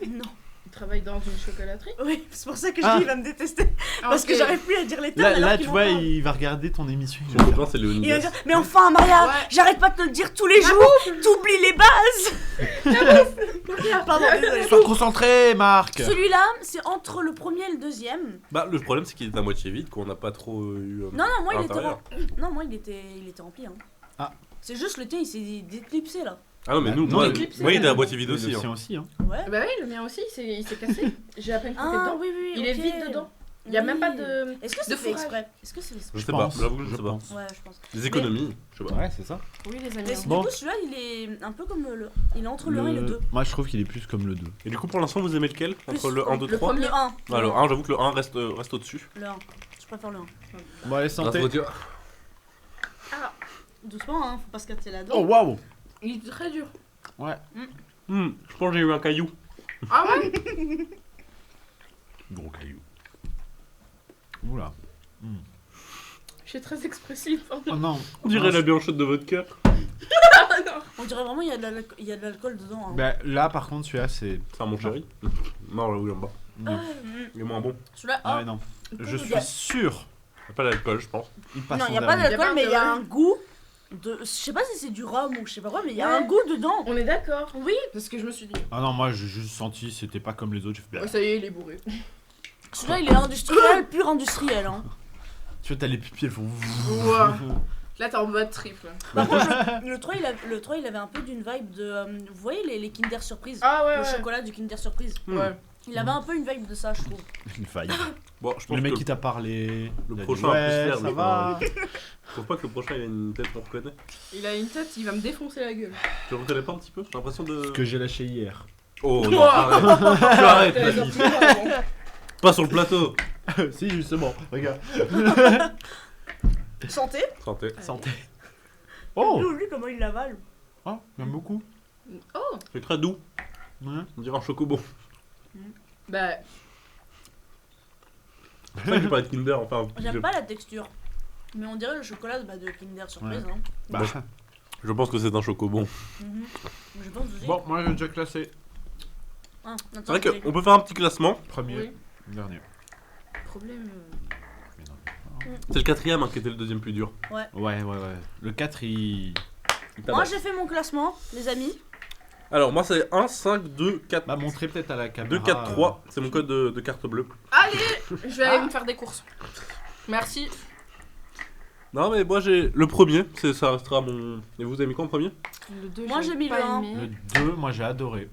Non. Il travaille dans une chocolaterie. Oui, c'est pour ça que je Ah. dis il va me détester. Parce que Ok. j'arrive plus à dire les termes. Là, alors là qu'il tu m'en vois, parle. il va regarder ton émission. Son copain, c'est Il va Léonidas. dire, mais enfin, Maria, Ouais. j'arrête pas de te le dire tous les jours. T'oublies les bases. Pardon, désolé. Sois concentré, Marc. Celui-là, c'est entre le premier et le deuxième. Bah, le problème, c'est qu'il est à moitié vide, qu'on n'a pas trop eu. Non, non, moi, à il était, l'intérieur. non, moi, il était rempli. Hein. Ah. C'est juste le tien, il s'est déclipsé là. Ah non, mais Bah, nous, non, moi, le clip, c'est moi, il était à bon. moitié vide Le aussi. sien Hein. aussi, hein. Ouais. Bah oui, le mien aussi, il s'est cassé. J'ai à peine coupé Ah dedans. oui, oui, Il est ok. vide dedans. Il y a même pas de. Est-ce que c'est de fait fourrage. exprès Est-ce que c'est fait exprès Je sais pas, j'avoue que je je sais pas. pense. Ouais, je pense. Des économies, je sais pas. Ouais, c'est ça. Oui, les Mais amis. du Bon. coup, celui-là, il est un peu comme le. Il est entre le 1 et le 2. Moi, je trouve qu'il est plus comme le 2. Et du coup, pour l'instant, vous aimez lequel entre le 1, 2, le 3 premier. Le 1. Ah, le 1, j'avoue que le 1 reste au-dessus. Le 1. Je préfère le 1. Bon, allez, santé. Doucement, hein, faut pas se casser la dent. Oh, waouh. Il est très dur. Ouais. Je pense que j'ai eu un caillou. Ah ouais. Gros caillou. Oula. Je suis très expressif. Oh non. On dirait la bianchette de votre cœur. On dirait vraiment qu'il y a de l'alcool dedans. Hein. Bah, là, par contre, celui-là, c'est. C'est un mon chéri. Non, là, oui, en bas. Non. Il est moins bon. Celui-là, Ah, oh. ouais, non. Je Il y a- suis sûr. Il n'y a pas d'alcool, je pense. Il passe Non, en il n'y a pas dernier. d'alcool, Il y a mais il y a pas un goût de. Je sais pas si c'est du rhum ou je sais pas quoi, mais il y a Ouais. un goût dedans. On est d'accord. Oui. Parce que je me suis dit. Ah non, moi, j'ai juste senti, c'était pas comme les autres. J'ai fait, bah, Oh, ça y est, il est bourré. Celui-là, il est industriel, pur industriel. Hein. tu vois, t'as les pupilles, elles font. Ouah. Là, t'es en mode triple. Par contre, le 3, il avait un peu d'une vibe de. Vous voyez les Kinder Surprise Ah ouais, Le ouais. chocolat du Kinder Surprise. Ouais. Il avait un peu une vibe de ça, je trouve. Une faille. Bon, je pense Le mec que qui t'a parlé. le il a prochain dit, a plus ouais, l'air, ça mais va. je trouve pas que le prochain il a une tête qu'on reconnaît. Il a une tête, il va me défoncer la gueule. Tu le reconnais pas un petit peu? J'ai l'impression de. Ce que j'ai lâché hier. Oh non, Ouah. arrête. Tu arrêtes, T'as les Mani. orties avant. Pas sur le plateau. Si, justement, regarde. Santé. Santé. Santé. Oh, Lui, comment il l'avale. oh, j'aime beaucoup. Oh C'est très doux. Ouais. On dirait un chocobon. Bah, C'est ça que j'ai parlé de Kinder, enfin. J'aime pas la texture. Mais on dirait le chocolat de Kinder Surprise. Hein. Bah, Je pense que c'est un chocobon. Mhm. Je pense aussi. bon, moi j'ai déjà classé. Ah, C'est vrai qu'on peut faire un petit classement. Premier, oui. dernier. Problème. C'est le quatrième hein, qui était le deuxième plus dur. Ouais. Le 4, il. Moi, j'ai fait mon classement, les amis. Alors, moi, c'est 1, 5, 2, 4. Bah, montrer peut-être à la caméra. 2, 4, 3. C'est mon code de carte bleue. Allez, je vais aller me faire des courses. Merci. Non, mais moi, j'ai le premier. Ça restera mon. Et vous avez mis quoi en premier? Le 2, Moi, j'ai mis le un. Le 2, moi j'ai adoré.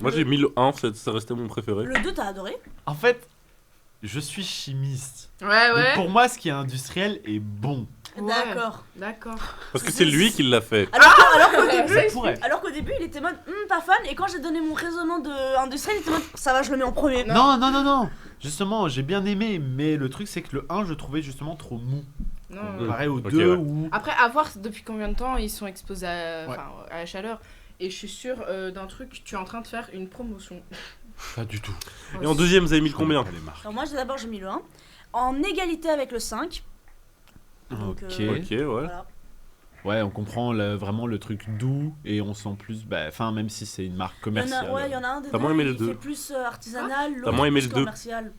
Moi, j'ai mis le 1. Ça restait mon préféré. Le 2, t'as adoré. En fait, je suis chimiste. Ouais, Donc, ouais. pour moi, ce qui est industriel est bon. Ouais. D'accord. D'accord. Parce que c'est lui qui l'a fait. Alors qu'au début, il était mode pas fan. Et quand j'ai donné mon raisonnement de industriel, il était mode ça va, je le mets en premier. Non. Justement, j'ai bien aimé, mais le truc, c'est que le 1, je trouvais justement trop mou. Non. Pareil au Ok, 2 ouais. où. Après, à voir depuis combien de temps ils sont exposés à, Ouais. enfin, à la chaleur. Et je suis sûre d'un truc, tu es en train de faire une promotion. Pas du tout. Et en deuxième, vous avez mis le combien? Je connais pas les marques. Alors moi, d'abord, j'ai mis le 1. En égalité avec le 5. Donc, Ok. Ok, ouais. Voilà. Ouais, on comprend vraiment le truc doux et on sent plus. Bah, enfin, même si c'est une marque commerciale. Il y en a un des T'as deux moins aimé le qui deux. fait plus artisanal, T'as l'autre moins aimé plus le deux. commercial.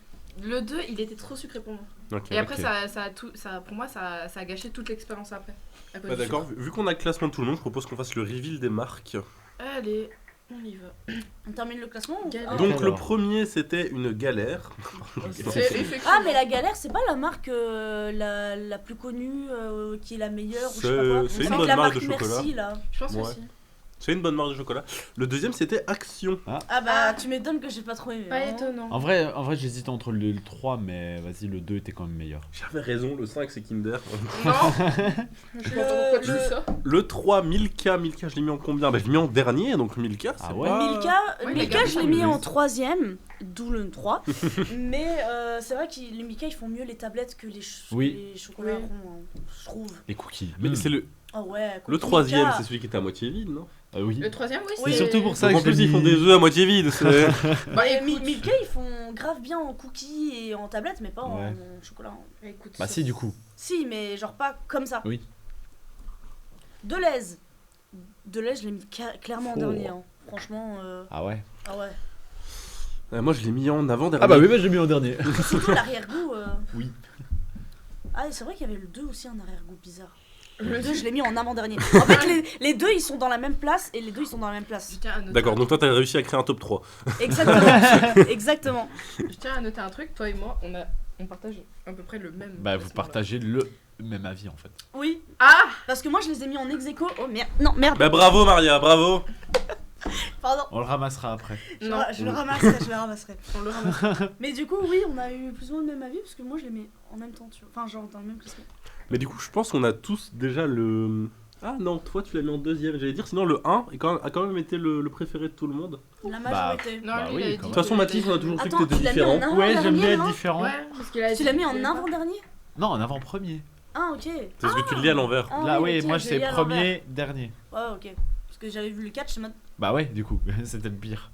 Le 2, il était trop sucré pour moi. Ok. Et après, ok. pour moi, ça a gâché toute l'expérience après. à cause Bah, du d'accord, vu qu'on a le classement de tout le monde, je propose qu'on fasse le reveal des marques. sucre. Allez, on y va. On termine le classement ou... Galère. Donc, le alors. premier, c'était une galère. Ah, mais la galère, c'est pas la marque la plus connue, qui est la meilleure, ou je sais pas quoi. C'est une Avec bonne la marque de Merci, chocolat. là. Je pense Ouais. aussi. C'est une bonne marque de chocolat. Le deuxième, c'était Action. Ah bah, tu m'étonnes que j'ai pas trop aimé. Pas hein. étonnant. En vrai j'hésite entre le 3, mais vas-y, le 2 était quand même meilleur. J'avais raison, le 5, c'est Kinder. Non. Je sais pas pourquoi tu dis ça. Le 3, Milka. Milka, je l'ai mis en combien? Bah, je l'ai mis en dernier, donc Milka, c'est Ah ouais. pas... Milka, Ouais, Milka la je l'ai gamme, mis oui. en 3ème, d'où le 3. Mais c'est vrai que les Milka, ils font mieux les tablettes que Oui. les chocolats Oui. ronds, hein, je trouve. Les cookies. Mais c'est le Ah ouais. le cookie troisième, Milka. c'est celui qui était à moitié vide, non? Oui. Le troisième, oui, Oui, C'est surtout pour ça Donc, en que je plus, l'ai ils font mis- des œufs à moitié vides. c'est- Bah, Et écoute. Milka, ils font grave bien en cookies et en tablette, mais pas en Ouais. chocolat. Écoute, Bah si, du coup. Si, mais genre pas comme ça. Oui. Deleuze. Deleuze, je l'ai mis clairement en Oh. dernier. Hein. Franchement, Ah ouais. ah ouais. Moi, je l'ai mis en avant-dernier. Ah bah oui, bah je l'ai mis en dernier. Mais surtout l'arrière-goût. Oui. Ah, c'est vrai qu'il y avait le 2 aussi, un arrière-goût bizarre. Le Le 2, je l'ai mis en avant-dernier. En fait, les deux, ils sont dans la même place et les deux, ils sont dans la même Je place. tiens à noter D'accord, un- donc toi, t'as réussi à créer un top 3. Exactement. Exactement. Je tiens à noter un truc, toi et moi, on partage à peu près le même. Bah vous classement, là. partagez le même avis en fait. Oui, Ah parce que moi, je les ai mis en ex-aequo. Oh merde. Non, merde. Bah bravo, Maria, bravo. Pardon. On le ramassera après. Non, Je le ramasserai, je le ramasserai. on le ramasse. Mais du coup, oui, on a eu plus ou moins le même avis parce que moi, je les mets en même temps, tu vois. Enfin, genre dans le même classement. Mais du coup, je pense qu'on a tous déjà le... Ah non, toi, tu l'as mis en deuxième, j'allais dire. Sinon, le 1 a quand même été le préféré de tout le monde. La majorité. Non, Bah lui, oui, il a quand dit. même. De toute façon, Mathis, on a toujours cru que Attends, t'étais tu l'as mis différent. en un Ouais, j'aime dernier, bien être non différent. Ouais, parce qu'il a Tu l'as mis en dit- avant-dernier? Non, en avant-premier. Ah, ok. C'est parce que tu le lis à l'envers. Ah, Là, oui, ok, moi je c'est l'ai à premier, dernier. l'envers. Ouais, ok. Parce que j'avais vu le 4, je me Bah ouais, du coup, c'était le pire.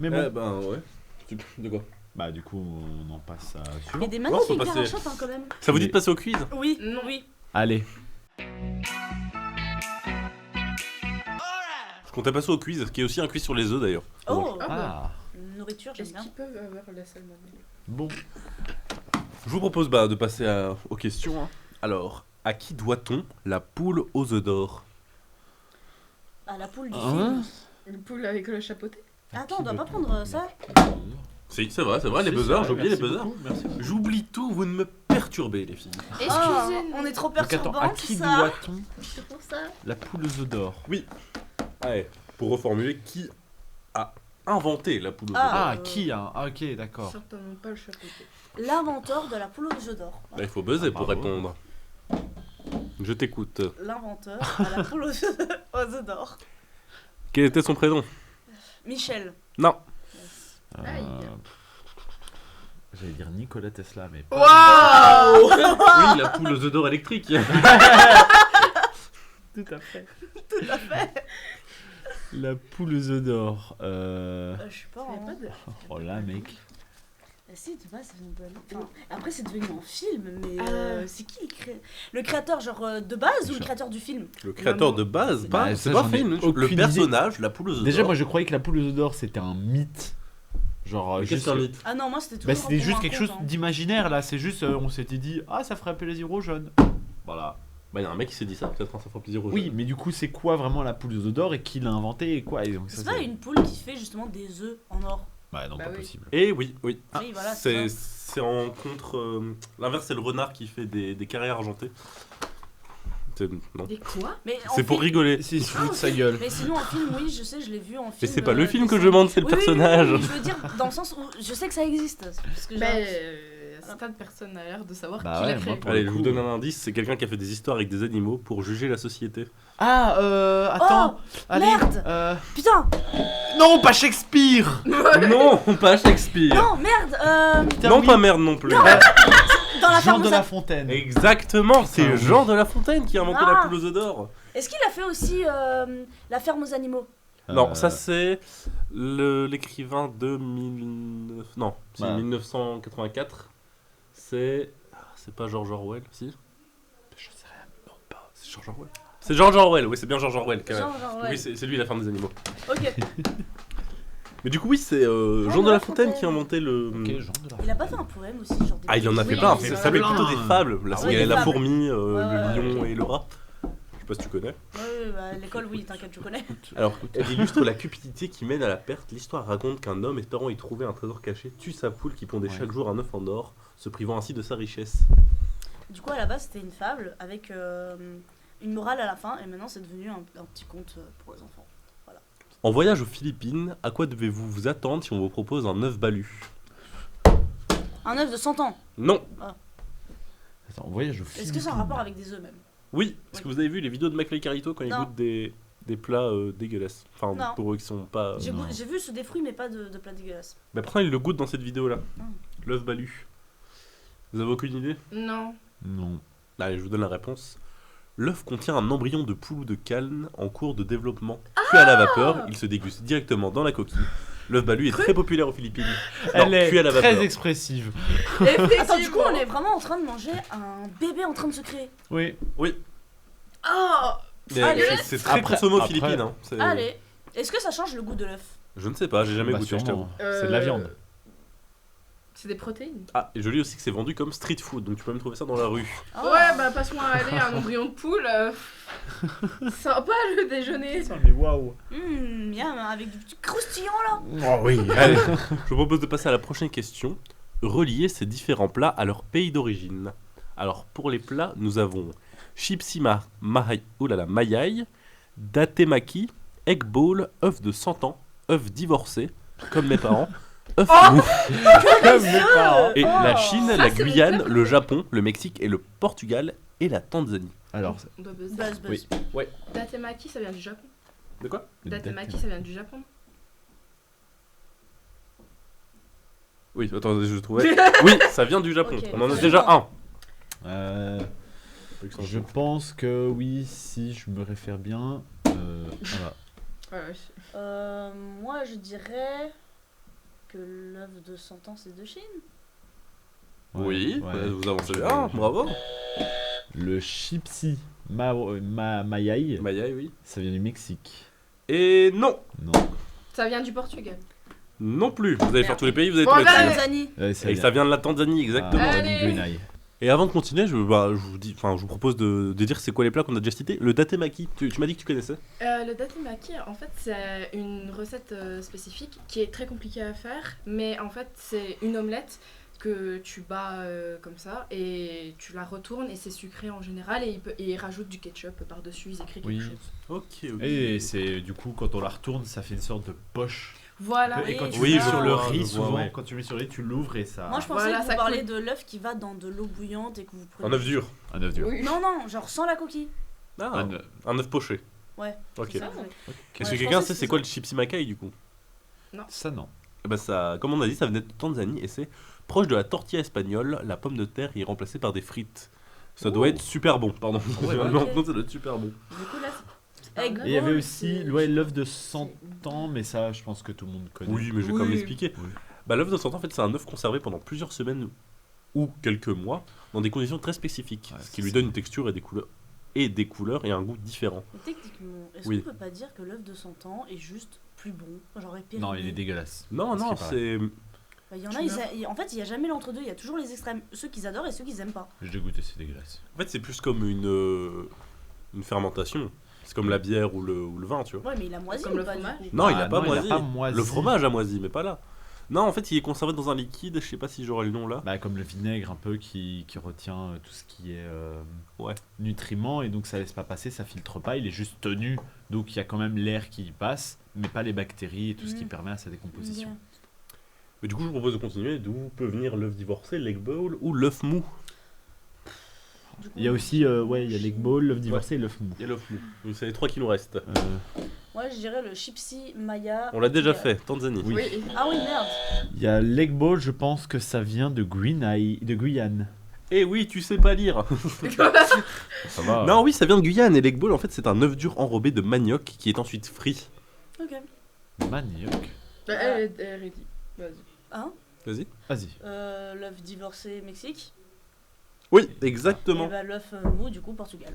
Mais bon. Ben ouais. De quoi? Bah du coup, on en passe à Il y suivant. a des Oh, faut magnifiques passer. carachopes hein, quand même. Ça vous dit Mais- de passer au quiz? Oui, Non. oui. Allez. Je comptais passer au quiz, qui est aussi un quiz sur les œufs d'ailleurs. Oh, Ah bah. Ah, nourriture, j'aime Est-ce bien. qu'ils peuvent avoir la salmonelle? bon. Je vous propose de passer aux questions. Hein. Alors, à qui doit-on la poule aux œufs d'or? Ah, la poule du Hein film. Une poule avec le chapeauté? Attends, on doit pas prendre ça. Si, c'est vrai, les Si, buzzers, c'est j'ai oublié les vrai, buzzers. merci beaucoup. J'oublie tout, vous ne me perturbez, les filles. Excusez-nous. On est trop Donc attends, perturbants, à qui c'est ça. doit-on C'est pour ça. la poule aux œufs d'or? Allez, pour reformuler, qui a inventé la poule aux œufs Ah. d'or? Ah, qui a? Ah, ok, d'accord. Certainement pas le chapeauté. L'inventeur de la poule aux œufs d'or. Bah, il faut buzzer pour bravo. répondre. Je t'écoute. L'inventeur de la poule aux œufs d'or. Quel était son prénom? Michel. Non. Aïe. J'allais dire Nikola Tesla, mais Waouh. Oui, la poule aux œufs d'or électrique. tout à fait. Tout à fait. La poule aux œufs d'or. Je sais pas. Ça hein. pas de... Oh là, mec. Si, de base, c'est une bonne. Enfin, après, c'est devenu un film, mais Ah. c'est qui le créateur, genre de base ou le Genre. créateur du film? Le créateur de base, Bah, pas, ça, c'est pas j'en fait ai une. aucune Le idée. personnage, la poule aux œufs Déjà, d'or. moi je croyais que la poule aux œufs d'or c'était un mythe. Genre, Mais juste. qu'est-ce qu'un mythe? Ah non, moi, c'était tout. Bah, c'était juste quelque chose d'imaginaire là. C'est juste, on s'était dit, ah, ça ferait plaisir aux jeunes. Voilà. Bah, il y a un mec qui s'est dit ça, peut-être ça fera plaisir aux Oui, jeunes. mais du coup, c'est quoi vraiment la poule aux œufs d'or et qui l'a inventé et quoi? Et donc, C'est ça, pas une poule qui fait justement des œufs en or. Bah, non, Bah pas oui. possible. Et oui. Oui, voilà, C'est ça. c'est en contre. L'inverse, c'est le renard qui fait des carrières argentées. Non. Des quoi? Mais en C'est pour film- rigoler. Si, il se fout de sa gueule. Mais sinon, en film, oui, je sais, je l'ai vu en film. Mais c'est pas le film que dessin. je demande, c'est le Oui, oui, oui, personnage. oui, je veux dire, dans le sens où je sais que ça existe. Parce que Ben, genre- certaines personnes a l'air de savoir Bah qui ouais, l'a créé. moi, pour Allez, le je coup, vous donne un indice, c'est quelqu'un qui a fait des histoires avec des animaux pour juger la société. Ah, attends. Allez. merde. Putain. Non, pas Shakespeare. Non, pas Shakespeare. Non, merde. Putain, Non, oui. pas merde non plus. Dans la Jean ferme de aux La Ap- Fontaine. Exactement, c'est Putain, oui. Jean de La Fontaine qui a inventé Ah. la poule aux œufs d'or. Est-ce qu'il a fait aussi la ferme aux animaux? Non, ça c'est l'écrivain de 1900. Non, c'est Bah. 1984. C'est pas George Orwell, si? Je sais rien. Non, pas. C'est George Orwell. C'est George Orwell, oui, c'est bien George Orwell. Quand même. Genre, ouais. Oui, c'est lui la ferme des animaux. Ok. Mais du coup, oui, c'est Jean de La Fontaine qui a inventé le. Ok, Jean de La Il a pas fait un poème aussi, genre des Ah, il en a fait Oui, plein. il Ça en a s'appelle plein. plutôt des fables. Là, Ah c'est ouais, des la fables. fourmi, le ouais, lion ouais. et le rat. Je sais pas si tu connais. Ouais, bah, l'école, oui, t'inquiète, je connais. Alors, elle illustre la cupidité qui mène à la perte. L'histoire raconte qu'un homme espérant y trouver un trésor caché tue sa poule qui pondait Ouais. chaque jour un œuf en or, se privant ainsi de sa richesse. Du coup, à la base, c'était une fable avec une morale à la fin, et maintenant, c'est devenu un petit conte pour les enfants. En voyage aux Philippines, à quoi devez-vous vous attendre si on vous propose un œuf balu? Un œuf de 100 ans. Non. Attends, on voyage au Est-ce que c'est un rapport avec des œufs même? Oui. Est-ce que vous avez vu les vidéos de McFly et Carlito quand ils Non. goûtent des plats dégueulasses? Enfin, Non. pour eux qui sont pas. Non. J'ai vu sous des fruits, mais pas de plats dégueulasses. Mais pourtant, ils le goûtent dans cette vidéo-là. Ah. L'œuf balu. Vous avez aucune idée? Non. Non. Allez, je vous donne la réponse. L'œuf contient un embryon de poule ou de cane en cours de développement. Cuit à la vapeur, il se déguste directement dans la coquille. L'œuf balu est très populaire aux Philippines. Elle Non, cuit à est la très vapeur. expressive. Attends, du coup, on est vraiment en train de manger un bébé en train de se créer. Oui. Oui, Oh. mais Allez. c'est très Après- consommé aux après- Philippines. Hein. Allez. Est-ce que ça change le goût de l'œuf? Je ne sais pas, j'ai jamais Bah, goûté, je sûrement. t'avoue. C'est de la viande. C'est des protéines. Ah, et je lis aussi que c'est vendu comme street food, donc tu peux même trouver ça dans la rue. Ah. Ouais, bah passe-moi à aller un embryon de poule. Sympa le déjeuner. Mais waouh. Miam, avec du petit croustillant là. Oh oui. Allez, je vous propose de passer à la prochaine question. Relier ces différents plats à leur pays d'origine. Alors, pour les plats, nous avons chipsima mayai, datemaki, egg bowl, œuf de 100 ans, œuf divorcé, comme mes parents, œuf mou. Comme mes parents. Et la Oh. Chine, Ça, la c'est mon Guyane, plat le Japon, le Mexique et le Portugal et la Tanzanie. Alors, On doit buzzer. Buzz, buzz. Oui. Datemaki, ça vient du Japon. De quoi? Datemaki, ça vient du Japon. Oui, attendez, je trouvais. Oui, ça vient du Japon. Ok. On en a déjà un. Je pense que oui, si je me réfère bien. Voilà. Ouais. Moi, je dirais que l'œuf de 100 ans, c'est de Chine. Oui, Ouais. vous avancez bien, bravo. Le chipsi mayai, Mayai, oui. ça vient du Mexique. Et non, Non. Ça vient du Portugal. non plus. Vous allez faire tous les pays, vous allez Bon, tomber ben, dessus. Tanzanie. Ouais, Et ça vient de la Tanzanie, exactement. Allez. du Guinée. Et avant de continuer, je vous propose de dire c'est quoi les plats qu'on a déjà cités. Le datemaki, tu m'as dit que tu connaissais. Le datemaki, en fait, c'est une recette spécifique qui est très compliquée à faire, mais en fait, c'est une omelette que tu bats comme ça et tu la retournes et c'est sucré en général et ils rajoutent du ketchup par-dessus, ils écrivent Oui. quelque chose. Ok. Et c'est du coup, quand on la retourne, ça fait une sorte de poche. Voilà. Et quand tu Oui, mets je sur le vois, riz, je vois, souvent, ouais. quand tu mets sur le riz, tu l'ouvres et ça. Moi, je pensais Voilà, que vous ça parliez coule. de l'œuf qui va dans de l'eau bouillante et que vous prenez. Un œuf dur. Un œuf dur. Oui. Non, non, genre sans la coquille. Ah, un œuf poché. Ouais. Ok. C'est ça, ouais. Est-ce Ouais, que je quelqu'un pensais sait que c'est c'était quoi ça. le chipsi makai du coup? Ça, non. Eh ben ça, comme on a dit, ça venait de Tanzanie et c'est proche de la tortilla espagnole. La pomme de terre est remplacée par des frites. Ça doit être super bon, pardon. Ouais, ouais. Non, ça doit être super bon. Du coup, là, c'est pas Egg un œuf. Et il y avait Roll, aussi c'est- l'œuf de 100 ans, mais ça, je pense que tout le monde connaît. Oui, mais je vais Oui. quand même l'expliquer. Oui. Bah, l'œuf de 100 ans, en fait, c'est un œuf conservé pendant plusieurs semaines ou quelques mois dans des conditions très spécifiques, Ouais, ce qui c'est lui ça. donne une texture et des couleurs et un goût différent. Mais techniquement, est-ce Oui. qu'on peut pas dire que l'œuf de 100 ans est juste plus bon? Genre épéré. Non, il est dégueulasse. Non, Ce qui non, est pareil. c'est. Bah, il y en Tu a, meurs. en fait, il y a jamais l'entre-deux, il y a toujours les extrêmes. Ceux qu'ils adorent et ceux qu'ils aiment pas. Je l'ai goûté, c'est dégueulasse. En fait, c'est plus comme une fermentation. C'est comme la bière ou le vin, tu vois. Ouais, mais il a moisi Comme ou le pas, du fromage. coup Non, il Ah, a pas non, moisi. il a pas moisi. Le fromage a moisi, mais pas là. Non, en fait, il est conservé dans un liquide, je sais pas si j'aurai le nom là. Bah, comme le vinaigre un peu qui retient tout ce qui est Ouais. nutriments et donc ça laisse pas passer, ça filtre pas, il est juste tenu, donc il y a quand même l'air qui y passe, mais pas les bactéries et tout ce qui Mhm. permet à sa décomposition. Bien. Mais du coup, je vous propose de continuer. D'où peut venir l'œuf divorcé, l'egg bowl ou l'œuf mou? Du coup, Il y a aussi ouais, il y a l'egg bowl, l'œuf divorcé et l'œuf mou. Il y a l'œuf mou. Donc, c'est les trois qui nous restent. moi, je dirais le chipsi maya. On l'a déjà Portugal. fait, Tanzanie. Oui. Oui. Ah oui, merde. Il y a l'egg bowl, je pense que ça vient de Guyane. Eh oui, tu sais pas lire. Ça va. Non, oui, ça vient de Guyane. Et l'egg bowl, en fait, c'est un œuf dur enrobé de manioc qui est ensuite frit. Ok. Manioc. Elle est ready. Vas-y. Hein Vas-y. Vas-y. L'œuf divorcé Mexique. Oui, Et exactement. bah, l'œuf mou, du coup, Portugal.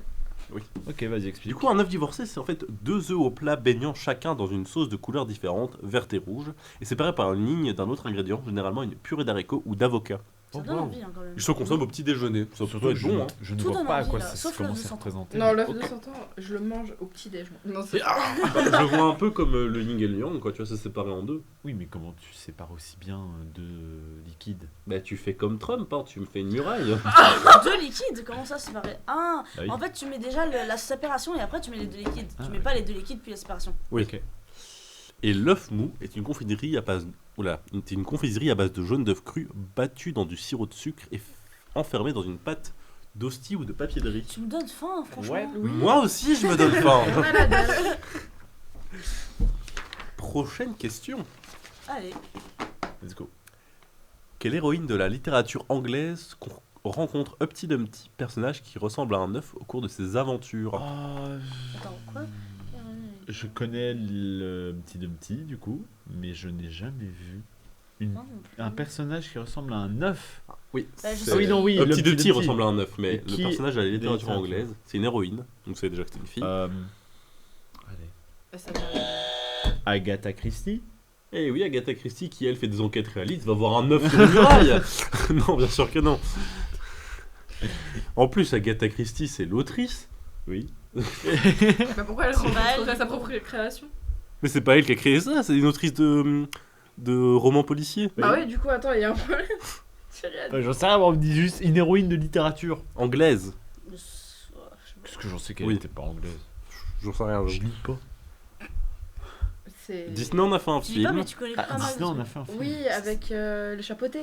Ok, vas-y, explique. Du coup, un œuf divorcé, c'est en fait deux œufs au plat baignant chacun dans une sauce de couleurs différentes, verte et rouge, et séparés par une ligne d'un autre ingrédient, généralement une purée d'haricots ou d'avocat. Ça Oh, donne wow. envie, hein, quand même. Ils se consomment au petit déjeuner. Ça Surtout, peut être je, bon, hein. je ne Tout vois donne pas à envie, quoi là, ça sauf comment l'œuf de c'est 100 ans. représenté. Non, l'œuf de Ok. 100 ans, je le mange au petit-déj. Non, c'est Je le vois un peu comme le yin et le yang, quoi, tu vois, c'est séparé en deux. Oui, mais comment tu sépares aussi bien deux liquides? Bah, tu fais comme Trump, hein, tu me fais une muraille. Deux liquides, comment ça c'est pareil? Ah, Ah oui. en fait, tu mets déjà la séparation et après tu mets les deux liquides. Ah, tu mets ok. pas les deux liquides puis la séparation. Oui. Ok. Et l'œuf mou est une confiserie à base, c'est une confiserie à base de jaune d'œuf cru battu dans du sirop de sucre et enfermé dans une pâte d'hostie ou de papier de riz. Tu me donnes faim, franchement. Ouais, Oui. moi aussi je me donne faim. On a la dalle. Prochaine question. Allez. Let's go. Quelle héroïne de la littérature anglaise rencontre Humpty Dumpty, personnage qui ressemble à un œuf au cours de ses aventures? Attends, quoi? Je connais le petit Dumpty du coup, mais je n'ai jamais vu Non, non plus. un personnage qui ressemble à un œuf. Oui, Bah, je c'est- sais. Ah oui, non, oui, le Humpty Dumpty Dumpty. ressemble à un œuf, mais Et le qui- personnage de la littérature littérature. anglaise, c'est une héroïne, donc c'est déjà que c'est une fille. Allez. Ça m'arrive. Agatha Christie. Eh oui, Agatha Christie, qui elle fait des enquêtes réalistes, va voir un œuf sur une muraille. Non, bien sûr que non. En plus, Agatha Christie, c'est l'autrice. Oui. Bah pourquoi elle C'est pas elle, rencontrerait du sa coup. propre création? Mais c'est pas elle qui a créé ça, c'est une autrice de romans policiers. Bah oui, du coup, attends, il y a un problème. J'ai rien dit. J'en sais rien, on me dit juste une héroïne de littérature. Anglaise. Le s- oh, je sais pas. Parce que j'en sais qu'elle Oui. n'était pas anglaise. J'en sais rien. Je lis pas. C'est... Disney en a fait un Tu dis pas, film. mais tu connais pas mal. de Disney on a trucs. fait un film. Oui, avec le chapeauté.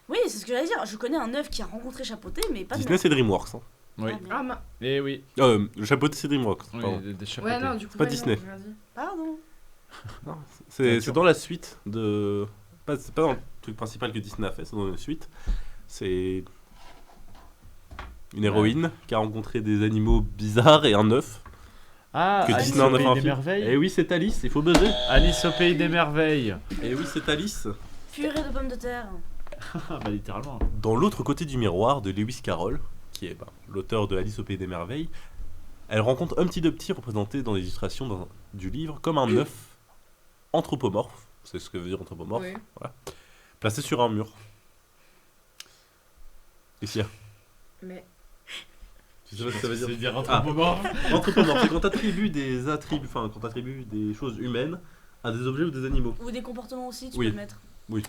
Oui, c'est ce que j'allais dire. Je connais un œuf qui a rencontré Chapeauté, mais pas de Disney, c'est DreamWorks. Hein. Oui. Ah, ma... Eh oui. Le chapeauté, c'est DreamWorks. Oui, pardon. des Ouais, chapeautés. non, du coup, pas ouais, Disney. non, vas-y. Pardon. C'est dans la suite de. C'est pas dans le truc principal que Disney a fait, c'est dans une suite. C'est une héroïne qui a rencontré des animaux bizarres et un œuf. Ah, Que Alice Disney en au a fait pays un des film. merveilles. Eh oui, c'est Alice, il faut buzzer. Alice au pays des merveilles. Eh oui, c'est Alice. Purée de pommes de terre. Ah, bah littéralement. Dans l'autre côté du miroir de Lewis Carroll, qui est l'auteur de Alice au pays des merveilles, elle rencontre Humpty Dumpty représenté dans les illustrations du livre comme un œuf anthropomorphe, c'est ce que veut dire anthropomorphe, Oui. placé sur un mur. Et si, Mais Tu sais pas ce que ça veut dire? dire anthropomorphe. Anthropomorphe, c'est quand t'attribues des choses humaines à des objets ou des animaux. Ou des comportements aussi, tu Oui. peux le mettre.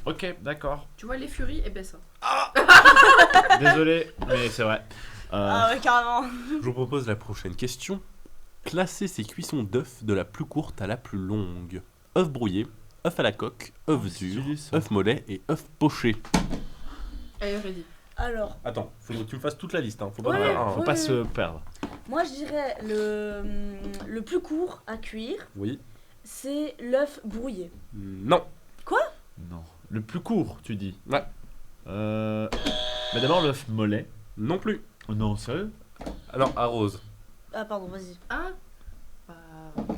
Ok, d'accord. tu vois les furies, et ben ça. Désolé, mais c'est vrai. Ah ouais, carrément. Je vous propose la prochaine question. Classez ces cuissons d'œufs de la plus courte à la plus longue. œuf brouillé, œuf à la coque, œuf dur, stylé, ça. œuf mollet et œuf poché. Allez, ready. Alors, Attends, faut que tu me fasses toute la liste, hein. Faut pas Ouais, me faire un. Faut ouais. pas se perdre. moi je dirais le plus court à cuire, Oui. c'est l'œuf brouillé. Non. Non. Le plus court, tu dis. Ouais. Bah d'abord l'œuf mollet. Non plus. Oh non, sérieux? Alors, arrose. Ah pardon, vas-y. Hein Bah,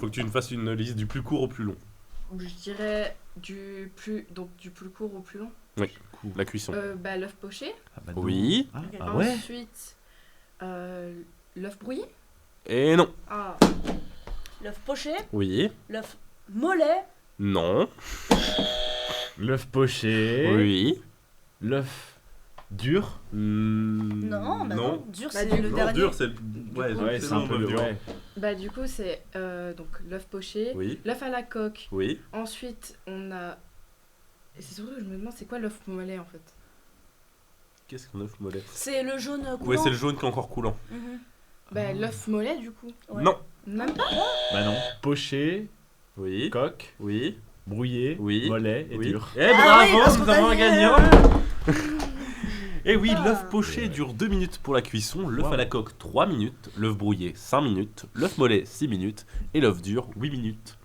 Faut que tu me fasses une liste du plus court au plus long. je dirais du plus court au plus long. La cuisson. Bah, l'œuf poché. Ah, bah non. Oui. Ah, Ok. ah ouais. Ensuite, l'œuf brouillé. Et non. Ah, L'œuf poché, Oui. l'œuf mollet, Non. L'œuf poché. Oui. L'œuf dur. non, bah non, dur Bah, c'est du le coup, dernier. dur, c'est le. Ouais, Ouais, c'est un peu le dur. Ouais. bah du coup c'est donc l'œuf poché, Oui. l'œuf à la coque. Oui. Ensuite on a. Et c'est surtout que je me demande c'est quoi l'œuf mollet en fait. Qu'est-ce qu'un œuf mollet? C'est le jaune coulant. Ouais, c'est le jaune qui est encore coulant. Mhm. Bah l'œuf mollet du coup. Ouais. Non. Même pas. Bah non. Poché, Oui. coque, Oui. brouillé, Oui. mollet et Oui. dur. Eh Ah oui, bravo, parce nous qu'on avons t'a un dit, gagnant. Et oui, Ah. l'œuf poché dure 2 minutes pour la cuisson, l'œuf Wow. à la coque 3 minutes, l'œuf brouillé 5 minutes, l'œuf mollet 6 minutes et l'œuf dur 8 minutes.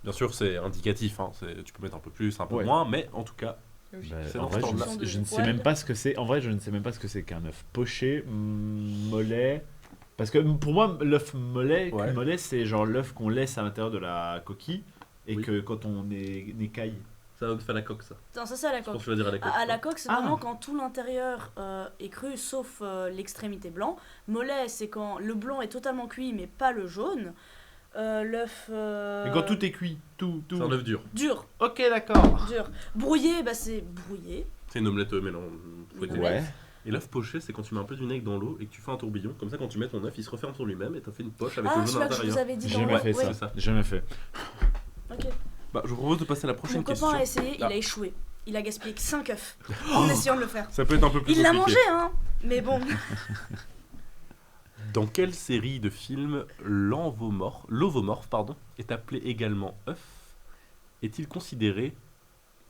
Bien sûr, c'est indicatif, hein, tu peux mettre un peu plus, un peu Ouais. moins, mais en tout cas, Logique. Bah, C'est en dans vrai, ce je, temps-là. ne- je ne sais Ouais. même pas ce que c'est. En vrai, je ne sais même pas ce que c'est qu'un œuf poché, mollet. Parce que pour moi, l'œuf mollet, Ouais. mollet, c'est genre l'œuf qu'on laisse à l'intérieur de la coquille et Oui. que quand on écaille. c'est un œuf à la coque, ça. Non, ça c'est à la Je pense coque. que tu vas dire à la coque. À la coque, c'est Ah. vraiment quand tout l'intérieur est cru sauf l'extrémité blanc. Mollet, c'est quand le blanc est totalement cuit mais pas le jaune. L'œuf Et quand tout est cuit, tout. C'est un œuf dur. dur, Ok, d'accord. dur. Brouillé, bah c'est brouillé. C'est une omelette fouettée. Ouais. Ouais. Et l'œuf poché, c'est quand tu mets un peu de vinaigre dans l'eau et que tu fais un tourbillon. Comme ça, quand tu mets ton œuf, il se referme sur lui-même et t'as fait une poche avec Ah, le jaune à celui-là que je vous l'intérieur. avais dit J'ai dans jamais le... fait ouais. c'est ça. ça. Jamais fait. Ok. Bah, je vous propose de passer à la Mon prochaine copain question. a essayé, il Ah. a échoué. Il a gaspillé que 5 œufs en essayant de le faire. Ça peut être un peu plus Il l'a compliqué. mangé, hein. Mais bon. Dans quelle série de films l'ovomorphe est appelé également œuf est-il considéré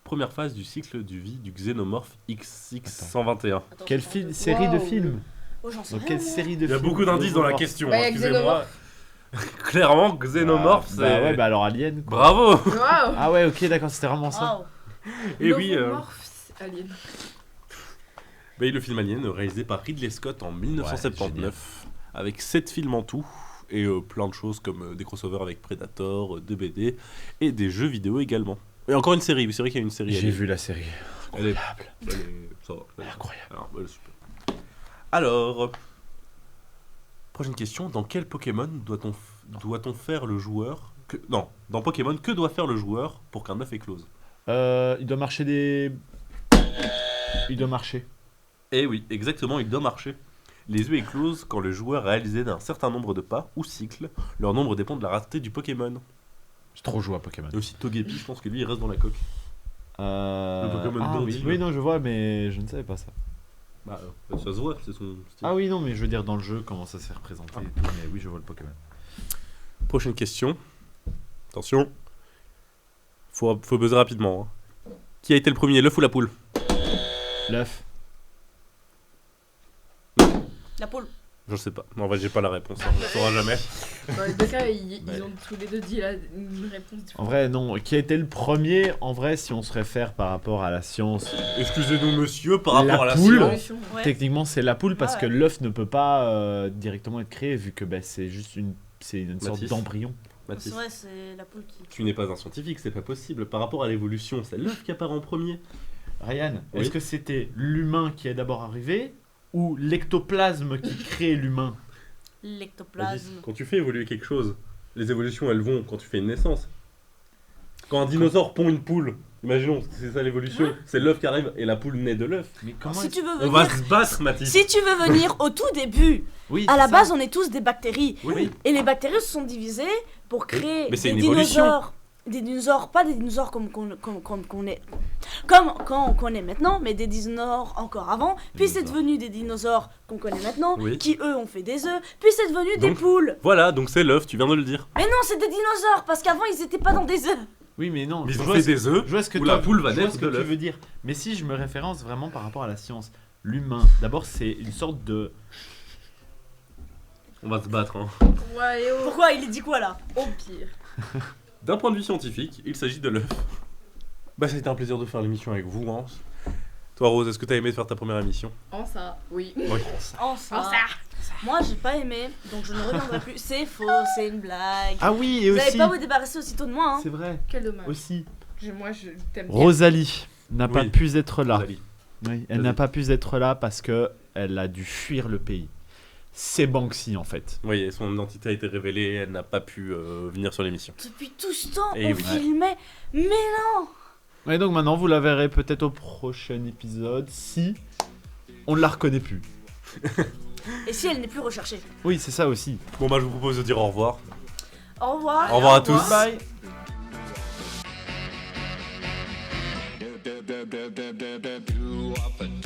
première phase du cycle de vie du xénomorphe XX121? Attends, Quelle je prends un peu- série de Wow. films? Oh, j'en sais Dans rien, quelle moi. série de Il y a films beaucoup d'indices dans la Xénomorphe question, Bah, il y a excusez-moi. Clairement, xénomorphe, c'est... Bah ouais, bah alors Alien. Quoi. Bravo. Waouh. Ah ouais, ok, d'accord, c'était vraiment ça. Waouh. Et oui, L'ovomorphe alien. bah, le film Alien, réalisé par Ridley Scott en 1979, avec 7 films en tout, et plein de choses comme des crossovers avec Predator, des BD, et des jeux vidéo également. Et encore une série, c'est vrai qu'il y a une série. J'ai Alien. vu la série. Elle est- Incroyable. ça va, elle est- Incroyable. Alors, prochaine question. Dans quel Pokémon doit-on faire le joueur Non, dans Pokémon, que doit faire le joueur pour qu'un œuf éclose? Il doit marcher des. Il doit marcher. Eh oui, exactement, il doit marcher. Les œufs éclosent quand le joueur a réalisé d'un certain nombre de pas ou cycles. Leur nombre dépend de la rareté du Pokémon. J'ai trop joué à Pokémon. Et aussi Togepi, je pense que lui, il reste dans la coque. Le Pokémon ah, oui. Building. Oui, non, je vois, mais je ne savais pas ça. Bah, ça se voit, c'est son style. Ah oui, non, mais je veux dire dans le jeu, comment ça s'est représenté et tout, mais oui, je vois le Pokémon. Prochaine question. Attention. Faut buzzer rapidement. Hein. Qui a été le premier, l'œuf ou la poule? L'œuf. La poule. Je sais pas. En vrai, j'ai pas la réponse. Hein. On ne saura jamais. Dans les deux cas, ils Ouais. ont tous les deux dit une réponse En différente. vrai, non. Qui a été le premier? En vrai, si on se réfère par rapport à la science, Excusez-nous, monsieur, par La rapport à la poule. science. Solution. Ouais. techniquement, c'est la poule parce Ah que ouais. l'œuf ne peut pas directement être créé vu que bah, c'est juste une sorte Mathis. d'embryon. C'est Mathis, vrai, c'est la poule qui. tu n'es pas un scientifique, c'est pas possible. Par rapport à l'évolution, c'est l'œuf qui apparaît en premier. Ryan, Oui. est-ce que c'était l'humain qui est d'abord arrivé ou l'ectoplasme qui crée l'humain? Mathis, L'ectoplasme. quand tu fais évoluer quelque chose, les évolutions, elles vont quand tu fais une naissance. Quand un dinosaure pond une poule, Imaginons, c'est ça l'évolution. C'est l'œuf qui arrive et la poule naît de l'œuf. Mais comment Si tu veux On va venir, se battre, Mathis. si tu veux venir au tout début, Oui, à la ça. base on est tous des bactéries. Oui. Et les bactéries se sont divisées pour créer Mais c'est des une évolution. dinosaures. Des dinosaures, pas des dinosaures comme qu'on est. Comme quand on connaît maintenant, mais des dinosaures encore avant. Puis c'est Dinosaures. devenu des dinosaures qu'on connaît maintenant, Oui. qui eux ont fait des œufs. Puis c'est devenu des Donc- poules. Voilà, donc c'est l'œuf, tu viens de le dire. Mais non, c'est des dinosaures, parce qu'avant ils étaient pas dans des œufs. Oui, mais non. Mais ils je ont vois fait ce- des œufs Je vois ce que où toi- la poule va je vois naître ce de que tu l'œuf. veux dire. Mais si je me référence vraiment par rapport à la science, l'humain, d'abord c'est une sorte de. On va se battre. Hein. Ouais, et oh, Pourquoi il dit quoi là? au pire. D'un point de vue scientifique, il s'agit de l'œuf. Bah, ça a été un plaisir de faire l'émission avec vous, Hans. Toi, Rose, est-ce que t'as aimé faire ta première émission? En ça, oui. Oui. En ça. En ça. Moi j'ai pas aimé, donc je ne reviendrai plus. C'est faux, c'est une blague. Ah oui, et Vous aussi. n'allez pas vous débarrasser aussitôt de moi, hein. C'est vrai. Quel dommage. Aussi. Moi, je t'aime bien. Rosalie n'a pas Oui. pu être là. Rosalie. Oui, elle Vas-y. n'a pas pu être là parce que elle a dû fuir le pays. C'est Banksy en fait. Oui, et son identité a été révélée, elle n'a pas pu venir sur l'émission. Depuis tout ce temps, Eh on oui. filmait. Mais non. Et donc maintenant vous la verrez peut-être au prochain épisode si on ne la reconnaît plus. Et si elle n'est plus recherchée? Oui, c'est ça aussi. Bon, bah, je vous propose de dire au revoir. Au revoir. Au revoir à tous. Bye. do up a